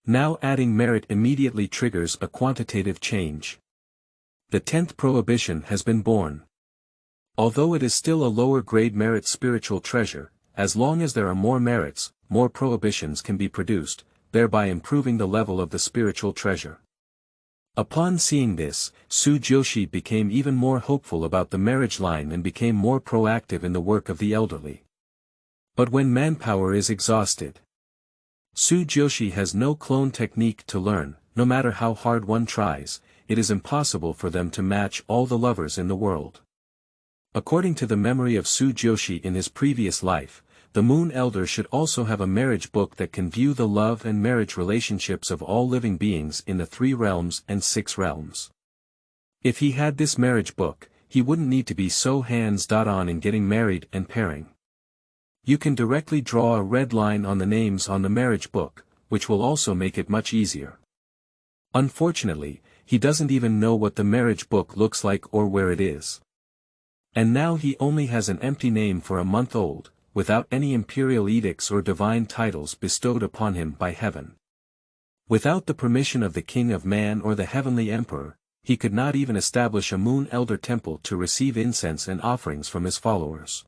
Now adding merit immediately triggers a quantitative change. The 10th prohibition has been born. Although it is still a lower-grade merit spiritual treasure, as long as there are more merits, more prohibitions can be produced, thereby improving the level of the spiritual treasure. Upon seeing this, Su Jiuxi became even more hopeful about the marriage line and became more proactive in the work of the elderly. But when manpower is exhausted, Su Jiuxi has no clone technique to learn. No matter how hard one tries, it is impossible for them to match all the lovers in the world. According to the memory of Su Jiuxi in his previous life, the Moon Elder should also have a marriage book that can view the love and marriage relationships of all living beings in the 3 realms and 6 realms. If he had this marriage book, he wouldn't need to be so hands-on in getting married and pairing. You can directly draw a red line on the names on the marriage book, which will also make it much easier. Unfortunately, he doesn't even know what the marriage book looks like or where it is. And now he only has an empty name for a month old, without any imperial edicts or divine titles bestowed upon him by heaven. Without the permission of the King of Man or the Heavenly Emperor, he could not even establish a Moon Elder temple to receive incense and offerings from his followers.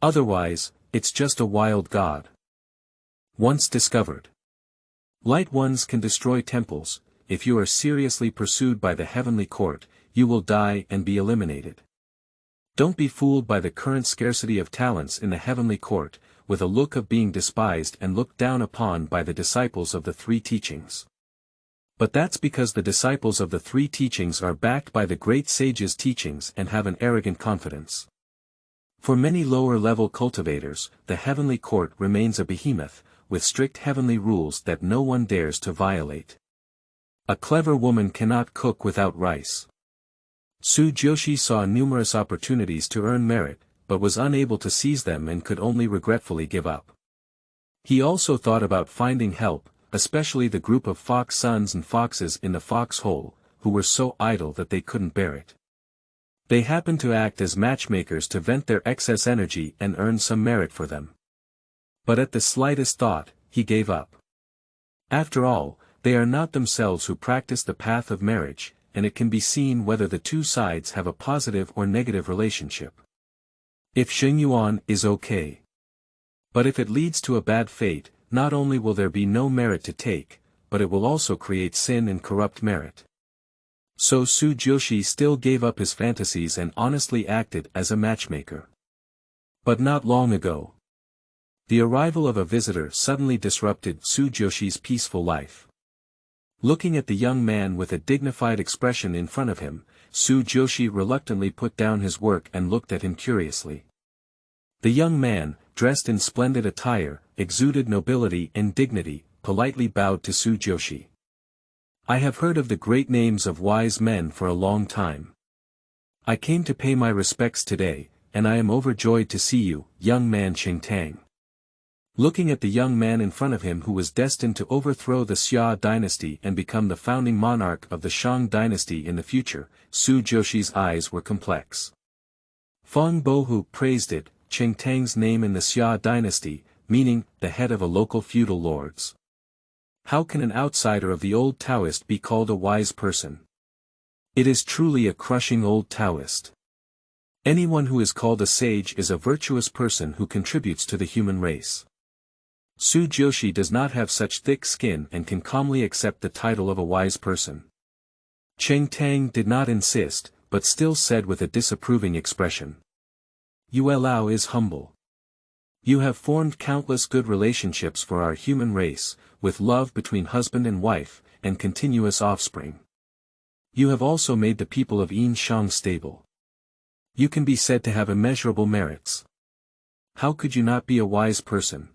Otherwise, it's just a wild god. Once discovered. Light ones can destroy temples. If you are seriously pursued by the heavenly court, you will die and be eliminated. Don't be fooled by the current scarcity of talents in the heavenly court, with a look of being despised and looked down upon by the disciples of the three teachings. But that's because the disciples of the three teachings are backed by the great sage's teachings and have an arrogant confidence. For many lower-level cultivators, the heavenly court remains a behemoth, with strict heavenly rules that no one dares to violate. A clever woman cannot cook without rice. Su Jiuxi saw numerous opportunities to earn merit, but was unable to seize them and could only regretfully give up. He also thought about finding help, especially the group of fox sons and foxes in the foxhole, who were so idle that they couldn't bear it. They happened to act as matchmakers to vent their excess energy and earn some merit for them. But at the slightest thought, he gave up. After all, they are not themselves who practice the path of marriage, and it can be seen whether the two sides have a positive or negative relationship. If Xuanyuan is okay. But if it leads to a bad fate, not only will there be no merit to take, but it will also create sin and corrupt merit. So Su Jiuxi still gave up his fantasies and honestly acted as a matchmaker. But not long ago. The arrival of a visitor suddenly disrupted Su Jiuxi's peaceful life. Looking at the young man with a dignified expression in front of him, Su Jiuxi reluctantly put down his work and looked at him curiously. The young man, dressed in splendid attire, exuded nobility and dignity, politely bowed to Su Jiuxi. I have heard of the great names of wise men for a long time. I came to pay my respects today, and I am overjoyed to see you, young man Tang. Looking at the young man in front of him who was destined to overthrow the Xia dynasty and become the founding monarch of the Shang dynasty in the future, Su Jiuxi's eyes were complex. Feng Bohu praised it, Tang's name in the Xia dynasty, meaning the head of a local feudal lords. How can an outsider of the old Taoist be called a wise person? It is truly a crushing old Taoist. Anyone who is called a sage is a virtuous person who contributes to the human race. Su Jiuxi does not have such thick skin and can calmly accept the title of a wise person. Tang did not insist, but still said with a disapproving expression. Yue Lao is humble. You have formed countless good relationships for our human race, with love between husband and wife, and continuous offspring. You have also made the people of Yin Shang stable. You can be said to have immeasurable merits. How could you not be a wise person?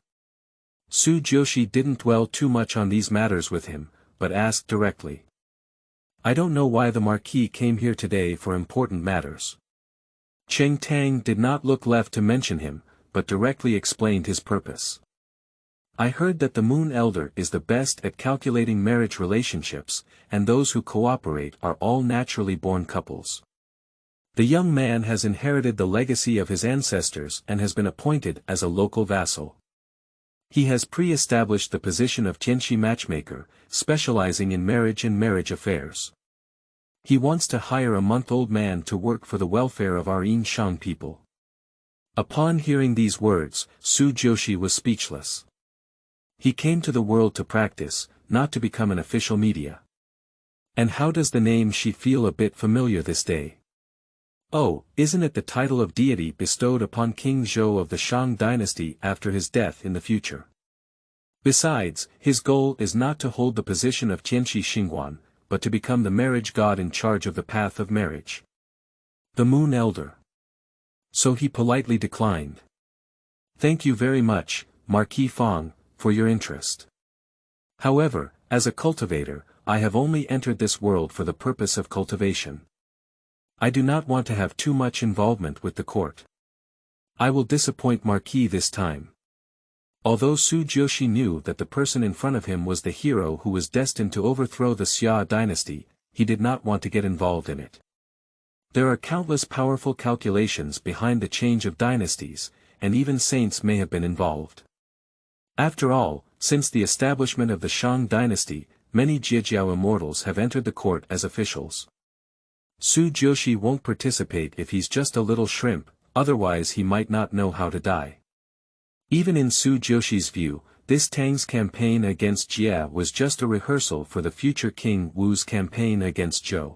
Su Jiuxi didn't dwell too much on these matters with him, but asked directly. I don't know why the Marquis came here today for important matters. Tang did not look left to mention him, but directly explained his purpose. I heard that the Moon Elder is the best at calculating marriage relationships, and those who cooperate are all naturally born couples. The young man has inherited the legacy of his ancestors and has been appointed as a local vassal. He has pre-established the position of Tianxi matchmaker, specializing in marriage and marriage affairs. He wants to hire a month-old man to work for the welfare of our Yin Shang people. Upon hearing these words, Su Jiuxi was speechless. He came to the world to practice, not to become an official media. And how does the name Shi feel a bit familiar this day? Oh, isn't it the title of deity bestowed upon King Zhou of the Shang dynasty after his death in the future? Besides, his goal is not to hold the position of Tianxi Xingguan, but to become the marriage god in charge of the path of marriage. The Moon Elder. So he politely declined. Thank you very much, Marquis Feng, for your interest. However, as a cultivator, I have only entered this world for the purpose of cultivation. I do not want to have too much involvement with the court. I will disappoint Marquis this time. Although Su Jiuxi knew that the person in front of him was the hero who was destined to overthrow the Xia dynasty, he did not want to get involved in it. There are countless powerful calculations behind the change of dynasties, and even saints may have been involved. After all, since the establishment of the Shang dynasty, many Jiujiao immortals have entered the court as officials. Su Jiuxi won't participate if he's just a little shrimp, otherwise he might not know how to die. Even in Su Jiuxi's view, this Tang's campaign against Jia was just a rehearsal for the future King Wu's campaign against Zhou.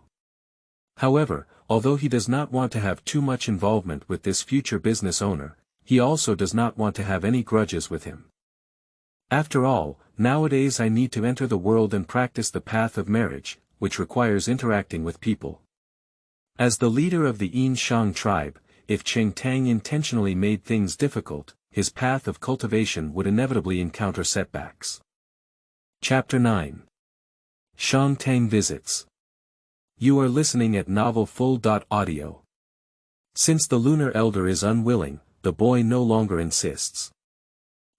However, although he does not want to have too much involvement with this future business owner, he also does not want to have any grudges with him. After all, nowadays I need to enter the world and practice the path of marriage, which requires interacting with people. As the leader of the Yin Shang tribe, if Tang intentionally made things difficult, his path of cultivation would inevitably encounter setbacks. Chapter 9. Tang visits. You are listening at novel.Audio. Since the Lunar Elder is unwilling, the boy no longer insists.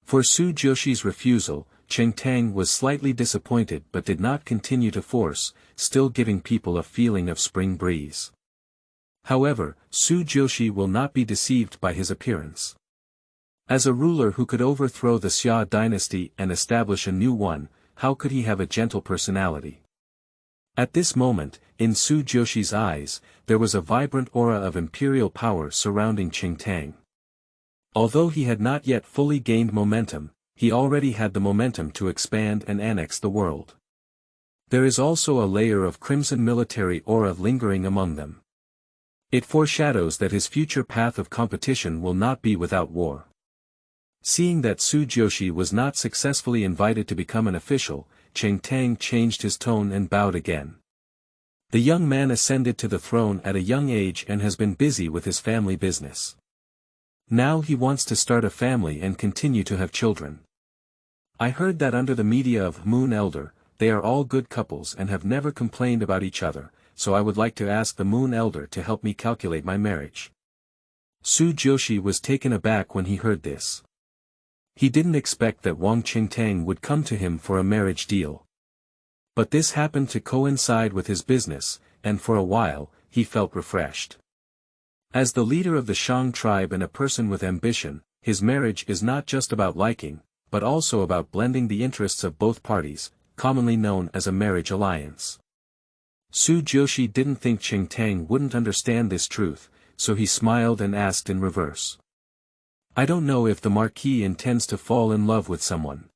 For Su Jiuxi's refusal, Tang was slightly disappointed but did not continue to force, still giving people a feeling of spring breeze. However, Su Jiuxi will not be deceived by his appearance. As a ruler who could overthrow the Xia dynasty and establish a new one, how could he have a gentle personality? At this moment, in Su Jiuxi's eyes, there was a vibrant aura of imperial power surrounding Tang. Although he had not yet fully gained momentum, he already had the momentum to expand and annex the world. There is also a layer of crimson military aura lingering among them. It foreshadows that his future path of competition will not be without war. Seeing that Su Jiuxi was not successfully invited to become an official, Tang changed his tone and bowed again. The young man ascended to the throne at a young age and has been busy with his family business. Now he wants to start a family and continue to have children. I heard that under the media of Moon Elder, they are all good couples and have never complained about each other, so I would like to ask the Moon Elder to help me calculate my marriage. Su Jiuxi was taken aback when he heard this. He didn't expect that Tang would come to him for a marriage deal. But this happened to coincide with his business, and for a while, he felt refreshed. As the leader of the Shang tribe and a person with ambition, his marriage is not just about liking, but also about blending the interests of both parties, commonly known as a marriage alliance. Su Jiuxi didn't think Tang wouldn't understand this truth, so he smiled and asked in reverse. I don't know if the Marquis intends to fall in love with someone.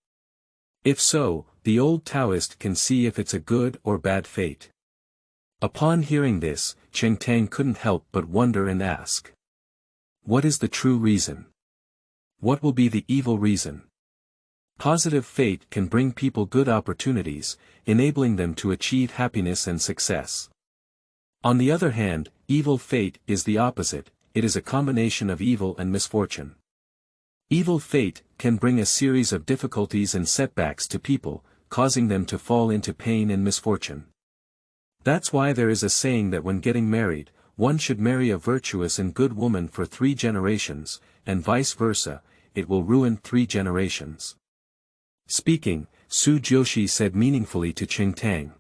If so, the old Taoist can see if it's a good or bad fate. Upon hearing this, Tang couldn't help but wonder and ask. What is the true reason? What will be the evil reason? Positive fate can bring people good opportunities, enabling them to achieve happiness and success. On the other hand, evil fate is the opposite, it is a combination of evil and misfortune. Evil fate can bring a series of difficulties and setbacks to people, causing them to fall into pain and misfortune. That's why there is a saying that when getting married, one should marry a virtuous and good woman for 3 generations, and vice versa, it will ruin 3 generations. Speaking, Su Jiuxi said meaningfully to Tang.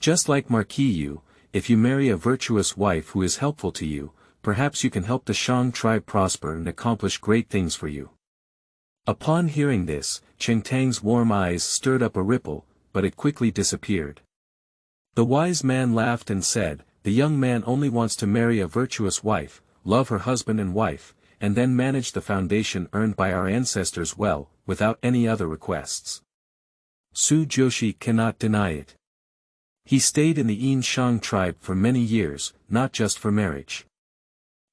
Just like Marquis Yu, if you marry a virtuous wife who is helpful to you, perhaps you can help the Shang tribe prosper and accomplish great things for you. Upon hearing this, Tang's warm eyes stirred up a ripple, but it quickly disappeared. The wise man laughed and said, the young man only wants to marry a virtuous wife, love her husband and wife, and then manage the foundation earned by our ancestors well, without any other requests. Su Jiuxi cannot deny it. He stayed in the Yin Shang tribe for many years, not just for marriage.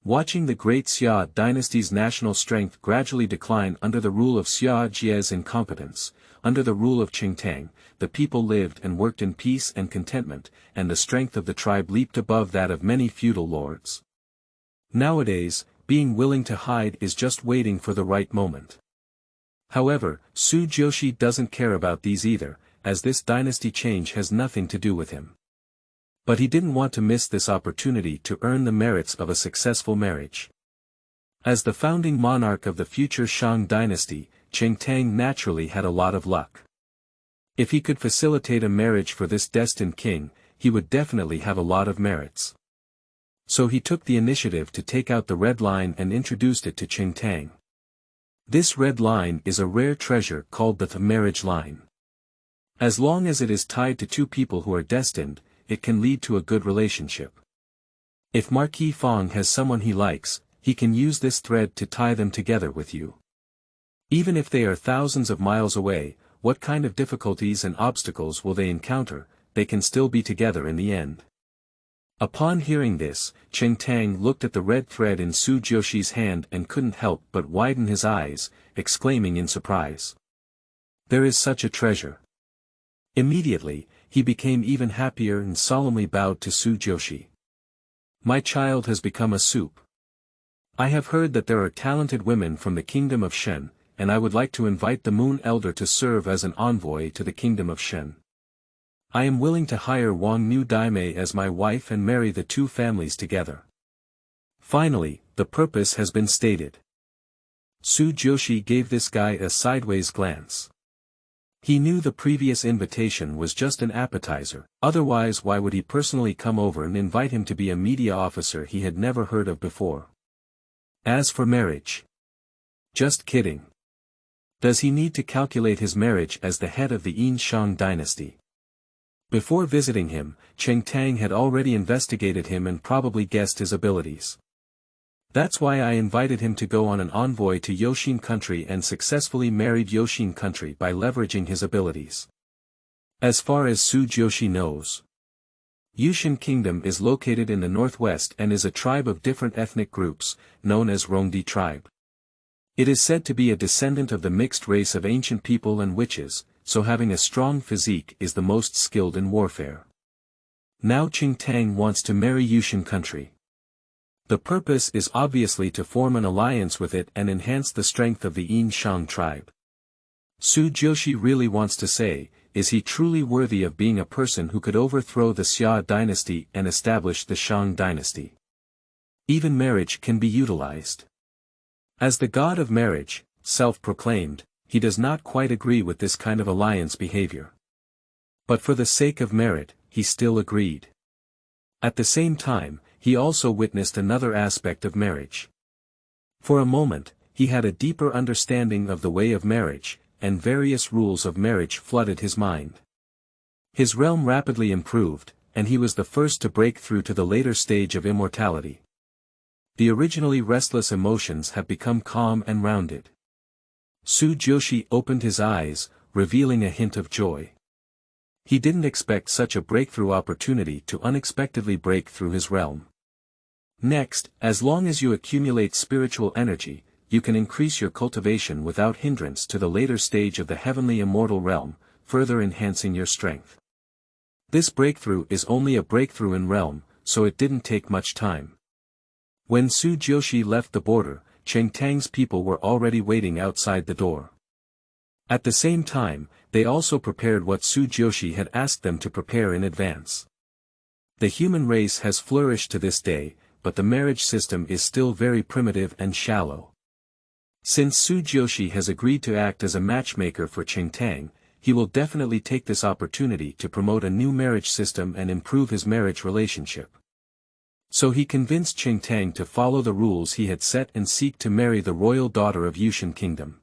Watching the great Xia dynasty's national strength gradually decline under the rule of Xia Jie's incompetence, under the rule of Tang, the people lived and worked in peace and contentment, and the strength of the tribe leaped above that of many feudal lords. Nowadays, being willing to hide is just waiting for the right moment. However, Su Jiuxi doesn't care about these either, as this dynasty change has nothing to do with him. But he didn't want to miss this opportunity to earn the merits of a successful marriage. As the founding monarch of the future Shang dynasty, Tang naturally had a lot of luck. If he could facilitate a marriage for this destined king, he would definitely have a lot of merits. So he took the initiative to take out the red line and introduced it to Tang. This red line is a rare treasure called the marriage line. As long as it is tied to two people who are destined, it can lead to a good relationship. If Marquis Fong has someone he likes, he can use this thread to tie them together with you. Even if they are thousands of miles away, what kind of difficulties and obstacles will they encounter, they can still be together in the end. Upon hearing this, Tang looked at the red thread in Su Jiuxi's hand and couldn't help but widen his eyes, exclaiming in surprise. There is such a treasure. Immediately, he became even happier and solemnly bowed to Su Jiuxi. My child has become a soup. I have heard that there are talented women from the kingdom of Shen, and I would like to invite the Moon Elder to serve as an envoy to the kingdom of Shen. I am willing to hire Wang Mu Daimei as my wife and marry the two families together. Finally, the purpose has been stated. Su Jiuxi gave this guy a sideways glance. He knew the previous invitation was just an appetizer, otherwise why would he personally come over and invite him to be a media officer he had never heard of before? As for marriage. Just kidding. Does he need to calculate his marriage as the head of the Yin Shang dynasty? Before visiting him, Tang had already investigated him and probably guessed his abilities. That's why I invited him to go on an envoy to Yoshin country and successfully married Yoshin country by leveraging his abilities. As far as Su Jiuxi knows, Yushin Kingdom is located in the northwest and is a tribe of different ethnic groups, known as Rongdi tribe. It is said to be a descendant of the mixed race of ancient people and witches, so having a strong physique is the most skilled in warfare. Now Tang wants to marry Yushin country. The purpose is obviously to form an alliance with it and enhance the strength of the Yin Shang tribe. Su Jiuxi really wants to say, is he truly worthy of being a person who could overthrow the Xia dynasty and establish the Shang dynasty? Even marriage can be utilized. As the god of marriage, self-proclaimed, he does not quite agree with this kind of alliance behavior. But for the sake of merit, he still agreed. At the same time, he also witnessed another aspect of marriage. For a moment, he had a deeper understanding of the way of marriage, and various rules of marriage flooded his mind. His realm rapidly improved, and he was the first to break through to the later stage of immortality. The originally restless emotions have become calm and rounded. Su Jiuxi opened his eyes, revealing a hint of joy. He didn't expect such a breakthrough opportunity to unexpectedly break through his realm. Next, as long as you accumulate spiritual energy, you can increase your cultivation without hindrance to the later stage of the heavenly immortal realm, further enhancing your strength. This breakthrough is only a breakthrough in realm, so it didn't take much time. When Su Jiuxi left the border, Tang's people were already waiting outside the door. At the same time, they also prepared what Su Jiuxi had asked them to prepare in advance. The human race has flourished to this day, but the marriage system is still very primitive and shallow. Since Su Jiuxi has agreed to act as a matchmaker for Tang, he will definitely take this opportunity to promote a new marriage system and improve his marriage relationship. So he convinced Tang to follow the rules he had set and seek to marry the royal daughter of Yushin Kingdom.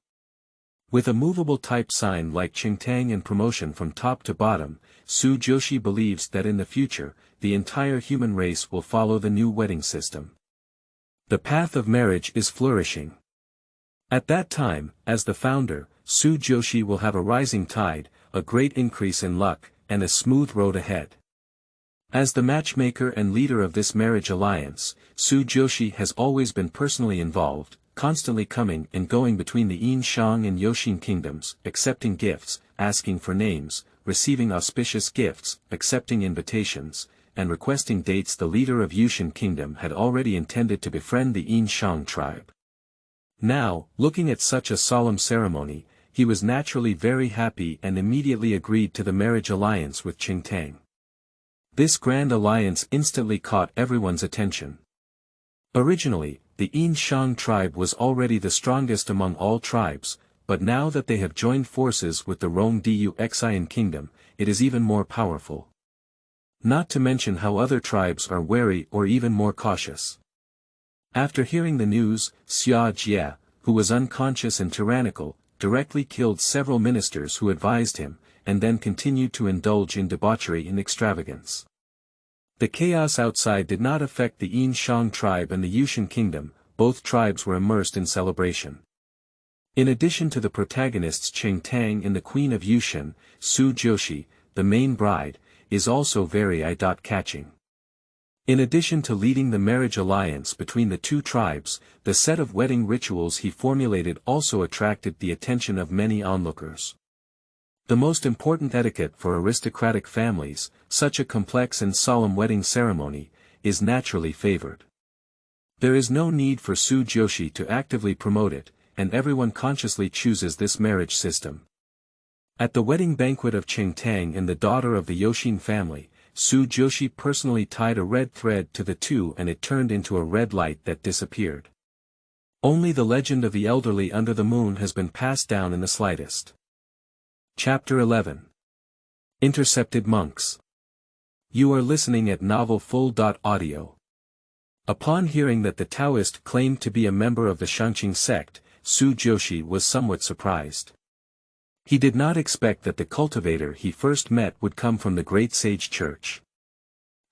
With a movable type sign like Tang and promotion from top to bottom, Su Jiuxi believes that in the future, the entire human race will follow the new wedding system. The path of marriage is flourishing. At that time, as the founder, Su Jiuxi will have a rising tide, a great increase in luck, and a smooth road ahead. As the matchmaker and leader of this marriage alliance, Su Jiuxi has always been personally involved, constantly coming and going between the Yin Shang and Yoshin kingdoms, accepting gifts, asking for names, receiving auspicious gifts, accepting invitations, and requesting dates. The leader of Yushin Kingdom had already intended to befriend the Yin Shang tribe. Now, looking at such a solemn ceremony, he was naturally very happy and immediately agreed to the marriage alliance with Tang. This grand alliance instantly caught everyone's attention. Originally, the Yin Shang tribe was already the strongest among all tribes, but now that they have joined forces with the Rongdi Kingdom, it is even more powerful. Not to mention how other tribes are wary or even more cautious. After hearing the news, Xia Jie, who was unconscious and tyrannical, directly killed several ministers who advised him, and then continued to indulge in debauchery and extravagance. The chaos outside did not affect the Yin Shang tribe and the Yushan kingdom, both tribes were immersed in celebration. In addition to the protagonists Tang and the Queen of Yushan, Su Jiuxi, the main bride, is also very eye-catching. In addition to leading the marriage alliance between the two tribes, the set of wedding rituals he formulated also attracted the attention of many onlookers. The most important etiquette for aristocratic families, such a complex and solemn wedding ceremony, is naturally favored. There is no need for Su Jiuxi to actively promote it, and everyone consciously chooses this marriage system. At the wedding banquet of Tang and the daughter of the Yoshin family, Su Jiuxi personally tied a red thread to the two and it turned into a red light that disappeared. Only the legend of the elderly under the moon has been passed down in the slightest. Chapter 11. Intercepted Monks. You are listening at novelfull.audio. Upon hearing that the Taoist claimed to be a member of the Shangqing sect, Su Jiuxi was somewhat surprised. He did not expect that the cultivator he first met would come from the great sage church.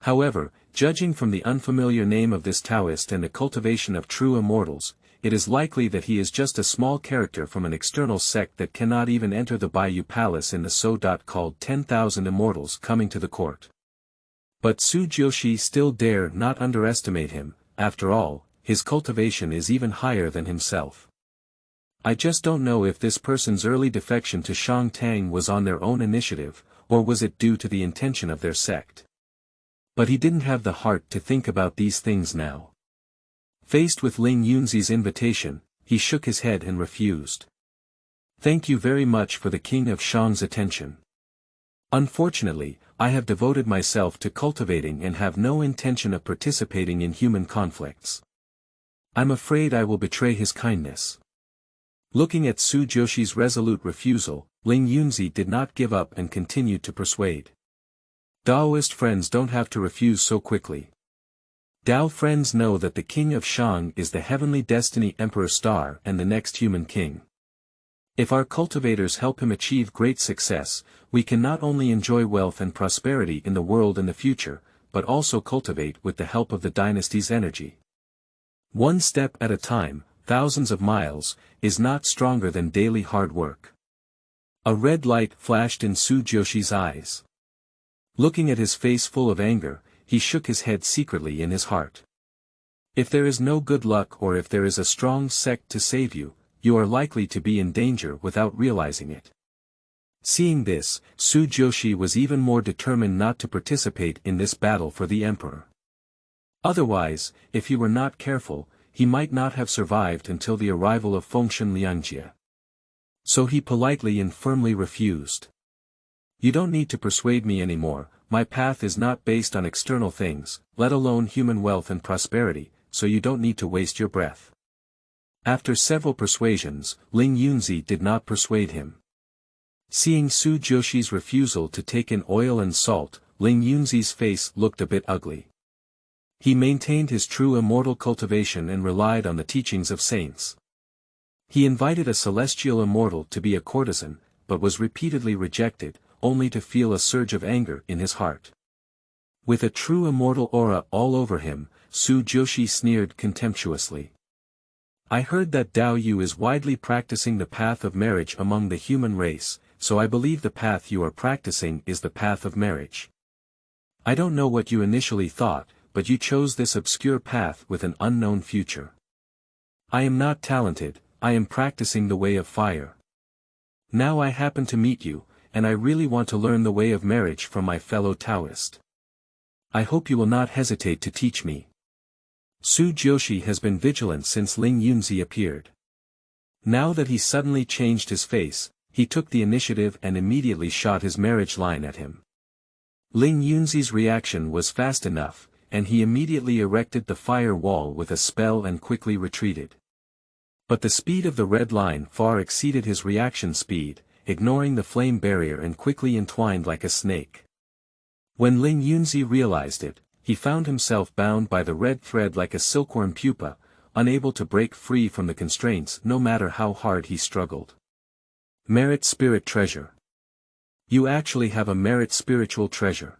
However, judging from the unfamiliar name of this Taoist and the cultivation of true immortals, it is likely that he is just a small character from an external sect that cannot even enter the Baiyu Palace in the so-called 10,000 immortals coming to the court. But Su Jiuxi still dare not underestimate him. After all, his cultivation is even higher than himself. I just don't know if this person's early defection to Shang Tang was on their own initiative, or was it due to the intention of their sect. But he didn't have the heart to think about these things now. Faced with Ling Yunzi's invitation, he shook his head and refused. Thank you very much for the king of Shang's attention. Unfortunately, I have devoted myself to cultivating and have no intention of participating in human conflicts. I'm afraid I will betray his kindness. Looking at Su Jiuxi's resolute refusal, Ling Yunzi did not give up and continued to persuade. Daoist friends don't have to refuse so quickly. Dao friends know that the king of Shang is the heavenly destiny emperor star and the next human king. If our cultivators help him achieve great success, we can not only enjoy wealth and prosperity in the world and the future, but also cultivate with the help of the dynasty's energy. One step at a time, thousands of miles, is not stronger than daily hard work. A red light flashed in Su Jiuxi's eyes. Looking at his face full of anger, he shook his head secretly in his heart. If there is no good luck or if there is a strong sect to save you, you are likely to be in danger without realizing it. Seeing this, Su Jiuxi was even more determined not to participate in this battle for the emperor. Otherwise, if he were not careful, he might not have survived until the arrival of Fengshen Liangjie. So he politely and firmly refused. You don't need to persuade me anymore. My path is not based on external things, let alone human wealth and prosperity, so you don't need to waste your breath. After several persuasions, Ling Yunzi did not persuade him. Seeing Su Jiuxi's refusal to take in oil and salt, Ling Yunzi's face looked a bit ugly. He maintained his true immortal cultivation and relied on the teachings of saints. He invited a celestial immortal to be a courtesan, but was repeatedly rejected, only to feel a surge of anger in his heart. With a true immortal aura all over him, Su Jiuxi sneered contemptuously. I heard that Dao Yu is widely practicing the path of marriage among the human race, so I believe the path you are practicing is the path of marriage. I don't know what you initially thought, but you chose this obscure path with an unknown future. I am not talented, I am practicing the way of fire. Now I happen to meet you, and I really want to learn the way of marriage from my fellow Taoist. I hope you will not hesitate to teach me. Su Jiuxi has been vigilant since Ling Yunzi appeared. Now that he suddenly changed his face, he took the initiative and immediately shot his marriage line at him. Ling Yunzi's reaction was fast enough, and he immediately erected the fire wall with a spell and quickly retreated. But the speed of the red line far exceeded his reaction speed, ignoring the flame barrier and quickly entwined like a snake. When Ling Yunzi realized it, he found himself bound by the red thread like a silkworm pupa, unable to break free from the constraints no matter how hard he struggled. Merit Spirit Treasure. You actually have a merit spiritual treasure.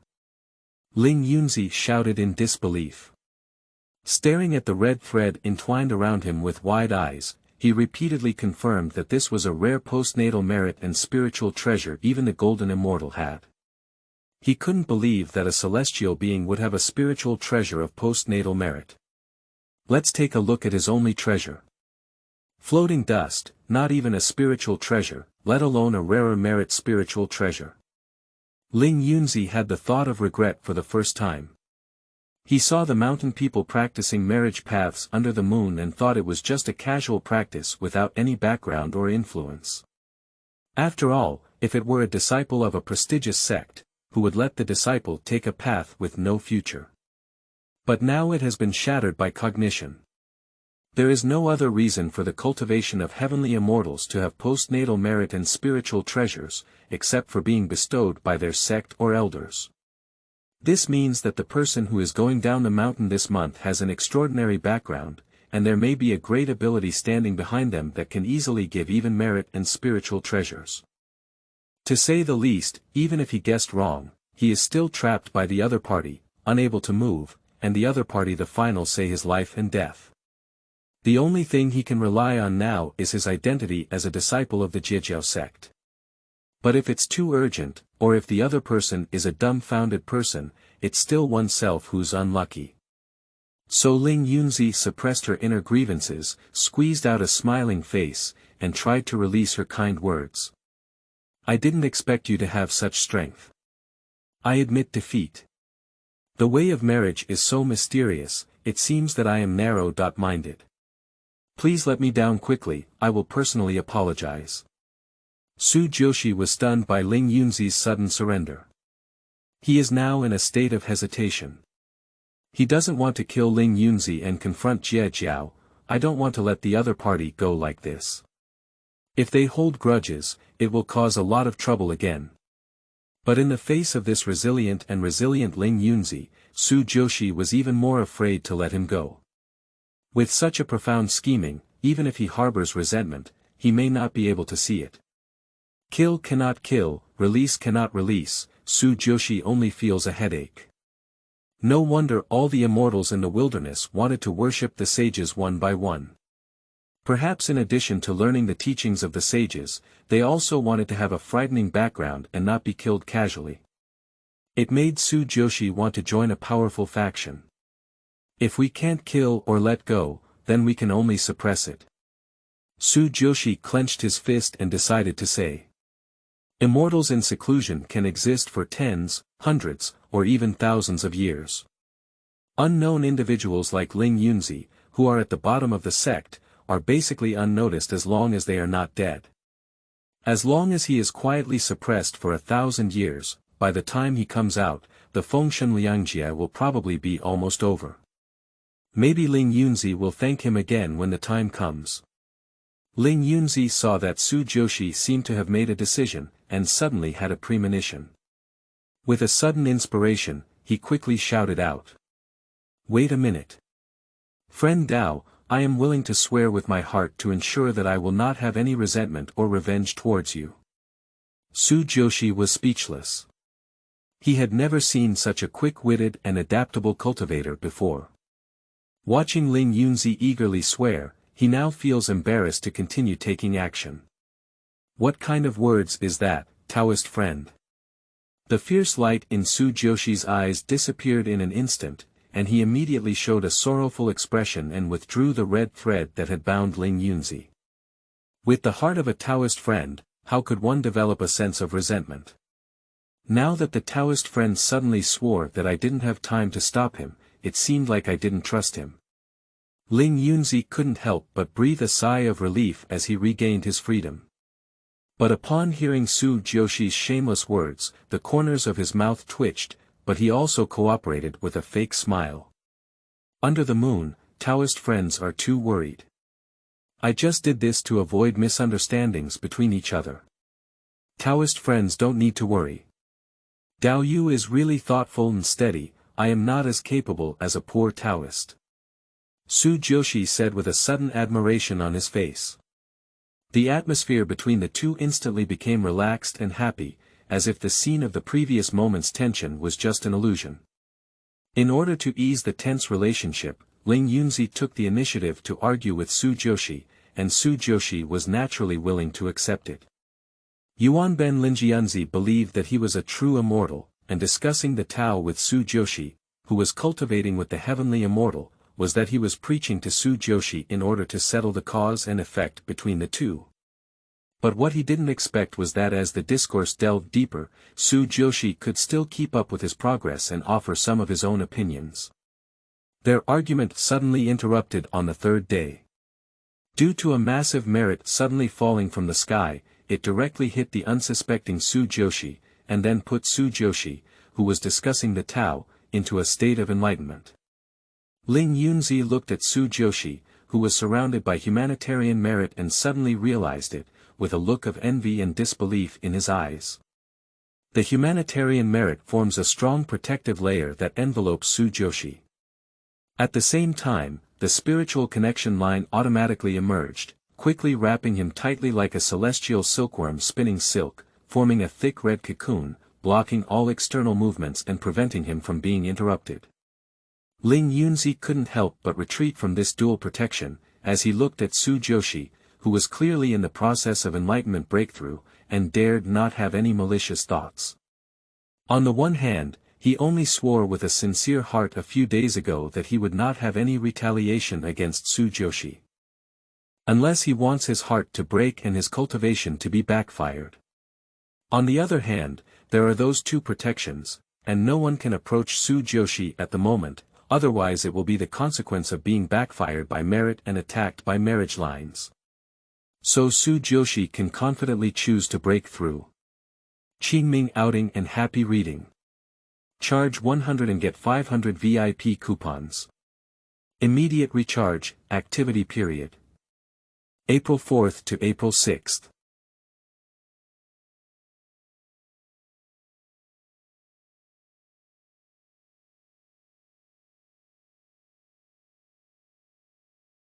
Ling Yunzi shouted in disbelief. Staring at the red thread entwined around him with wide eyes, he repeatedly confirmed that this was a rare postnatal merit and spiritual treasure even the Golden Immortal had. He couldn't believe that a celestial being would have a spiritual treasure of postnatal merit. Let's take a look at his only treasure. Floating dust, not even a spiritual treasure, let alone a rarer merit spiritual treasure. Ling Yunzi had the thought of regret for the first time. He saw the mountain people practicing marriage paths under the moon and thought it was just a casual practice without any background or influence. After all, if it were a disciple of a prestigious sect, who would let the disciple take a path with no future? But now it has been shattered by cognition. There is no other reason for the cultivation of heavenly immortals to have postnatal merit and spiritual treasures, except for being bestowed by their sect or elders. This means that the person who is going down the mountain this month has an extraordinary background, and there may be a great ability standing behind them that can easily give even merit and spiritual treasures. To say the least, even if he guessed wrong, he is still trapped by the other party, unable to move, and the other party the final say his life and death. The only thing he can rely on now is his identity as a disciple of the Jiujiao sect. But if it's too urgent, or if the other person is a dumbfounded person, it's still oneself who's unlucky. So Ling Yunzi suppressed her inner grievances, squeezed out a smiling face, and tried to release her kind words. I didn't expect you to have such strength. I admit defeat. The way of marriage is so mysterious, it seems that I am narrow-minded. Please let me down quickly, I will personally apologize. Su Jiuxi was stunned by Ling Yunzi's sudden surrender. He is now in a state of hesitation. He doesn't want to kill Ling Yunzi and confront Jie Jiao. I don't want to let the other party go like this. If they hold grudges, it will cause a lot of trouble again. But in the face of this resilient Ling Yunzi, Su Jiuxi was even more afraid to let him go. With such a profound scheming, even if he harbors resentment, he may not be able to see it. Kill cannot kill, release cannot release, Su Jiuxi only feels a headache. No wonder all the immortals in the wilderness wanted to worship the sages one by one. Perhaps in addition to learning the teachings of the sages, they also wanted to have a frightening background and not be killed casually. It made Su Jiuxi want to join a powerful faction. If we can't kill or let go, then we can only suppress it. Su Jiuxi clenched his fist and decided to say. Immortals in seclusion can exist for tens, hundreds, or even thousands of years. Unknown individuals like Ling Yunzi, who are at the bottom of the sect, are basically unnoticed as long as they are not dead. As long as he is quietly suppressed for 1,000 years, by the time he comes out, the Fengshen Liangjie will probably be almost over. Maybe Ling Yunzi will thank him again when the time comes. Ling Yunzi saw that Su Jiuxi seemed to have made a decision, and suddenly had a premonition. With a sudden inspiration, he quickly shouted out. Wait a minute. Friend Dao, I am willing to swear with my heart to ensure that I will not have any resentment or revenge towards you. Su Jiuxi was speechless. He had never seen such a quick-witted and adaptable cultivator before. Watching Ling Yunzi eagerly swear, he now feels embarrassed to continue taking action. What kind of words is that, Taoist friend? The fierce light in Su Jiuxi's eyes disappeared in an instant, and he immediately showed a sorrowful expression and withdrew the red thread that had bound Ling Yunzi. With the heart of a Taoist friend, how could one develop a sense of resentment? Now that the Taoist friend suddenly swore that I didn't have time to stop him, it seemed like I didn't trust him. Ling Yunzi couldn't help but breathe a sigh of relief as he regained his freedom. But upon hearing Su Jiuxi's shameless words, the corners of his mouth twitched, but he also cooperated with a fake smile. Under the moon, Taoist friends are too worried. I just did this to avoid misunderstandings between each other. Taoist friends don't need to worry. Dao Yu is really thoughtful and steady. I am not as capable as a poor Taoist. Su Jiuxi said with a sudden admiration on his face. The atmosphere between the two instantly became relaxed and happy, as if the scene of the previous moment's tension was just an illusion. In order to ease the tense relationship, Ling Yunzi took the initiative to argue with Su Jiuxi, and Su Jiuxi was naturally willing to accept it. Yuanben Linjianzi believed that he was a true immortal, and discussing the Tao with Su Jiuxi, who was cultivating with the heavenly immortal, was that he was preaching to Su Jiuxi in order to settle the cause and effect between the two. But what he didn't expect was that as the discourse delved deeper, Su Jiuxi could still keep up with his progress and offer some of his own opinions. Their argument suddenly interrupted on the third day. Due to a massive merit suddenly falling from the sky, it directly hit the unsuspecting Su Jiuxi, and then put Su Jiuxi, who was discussing the Tao, into a state of enlightenment. Ling Yunzi looked at Su Jiuxi, who was surrounded by humanitarian merit and suddenly realized it, with a look of envy and disbelief in his eyes. The humanitarian merit forms a strong protective layer that envelopes Su Jiuxi. At the same time, the spiritual connection line automatically emerged, quickly wrapping him tightly like a celestial silkworm spinning silk, forming a thick red cocoon, blocking all external movements and preventing him from being interrupted. Ling Yunzi couldn't help but retreat from this dual protection, as he looked at Su Jiuxi, who was clearly in the process of enlightenment breakthrough, and dared not have any malicious thoughts. On the one hand, he only swore with a sincere heart a few days ago that he would not have any retaliation against Su Jiuxi. Unless he wants his heart to break and his cultivation to be backfired. On the other hand, there are those two protections, and no one can approach Su Jiuxi at the moment, otherwise it will be the consequence of being backfired by merit and attacked by marriage lines. So Su Jiuxi can confidently choose to break through. Qingming outing and happy reading. Charge 100 and get 500 VIP coupons. Immediate recharge, activity period. April 4th to April 6th.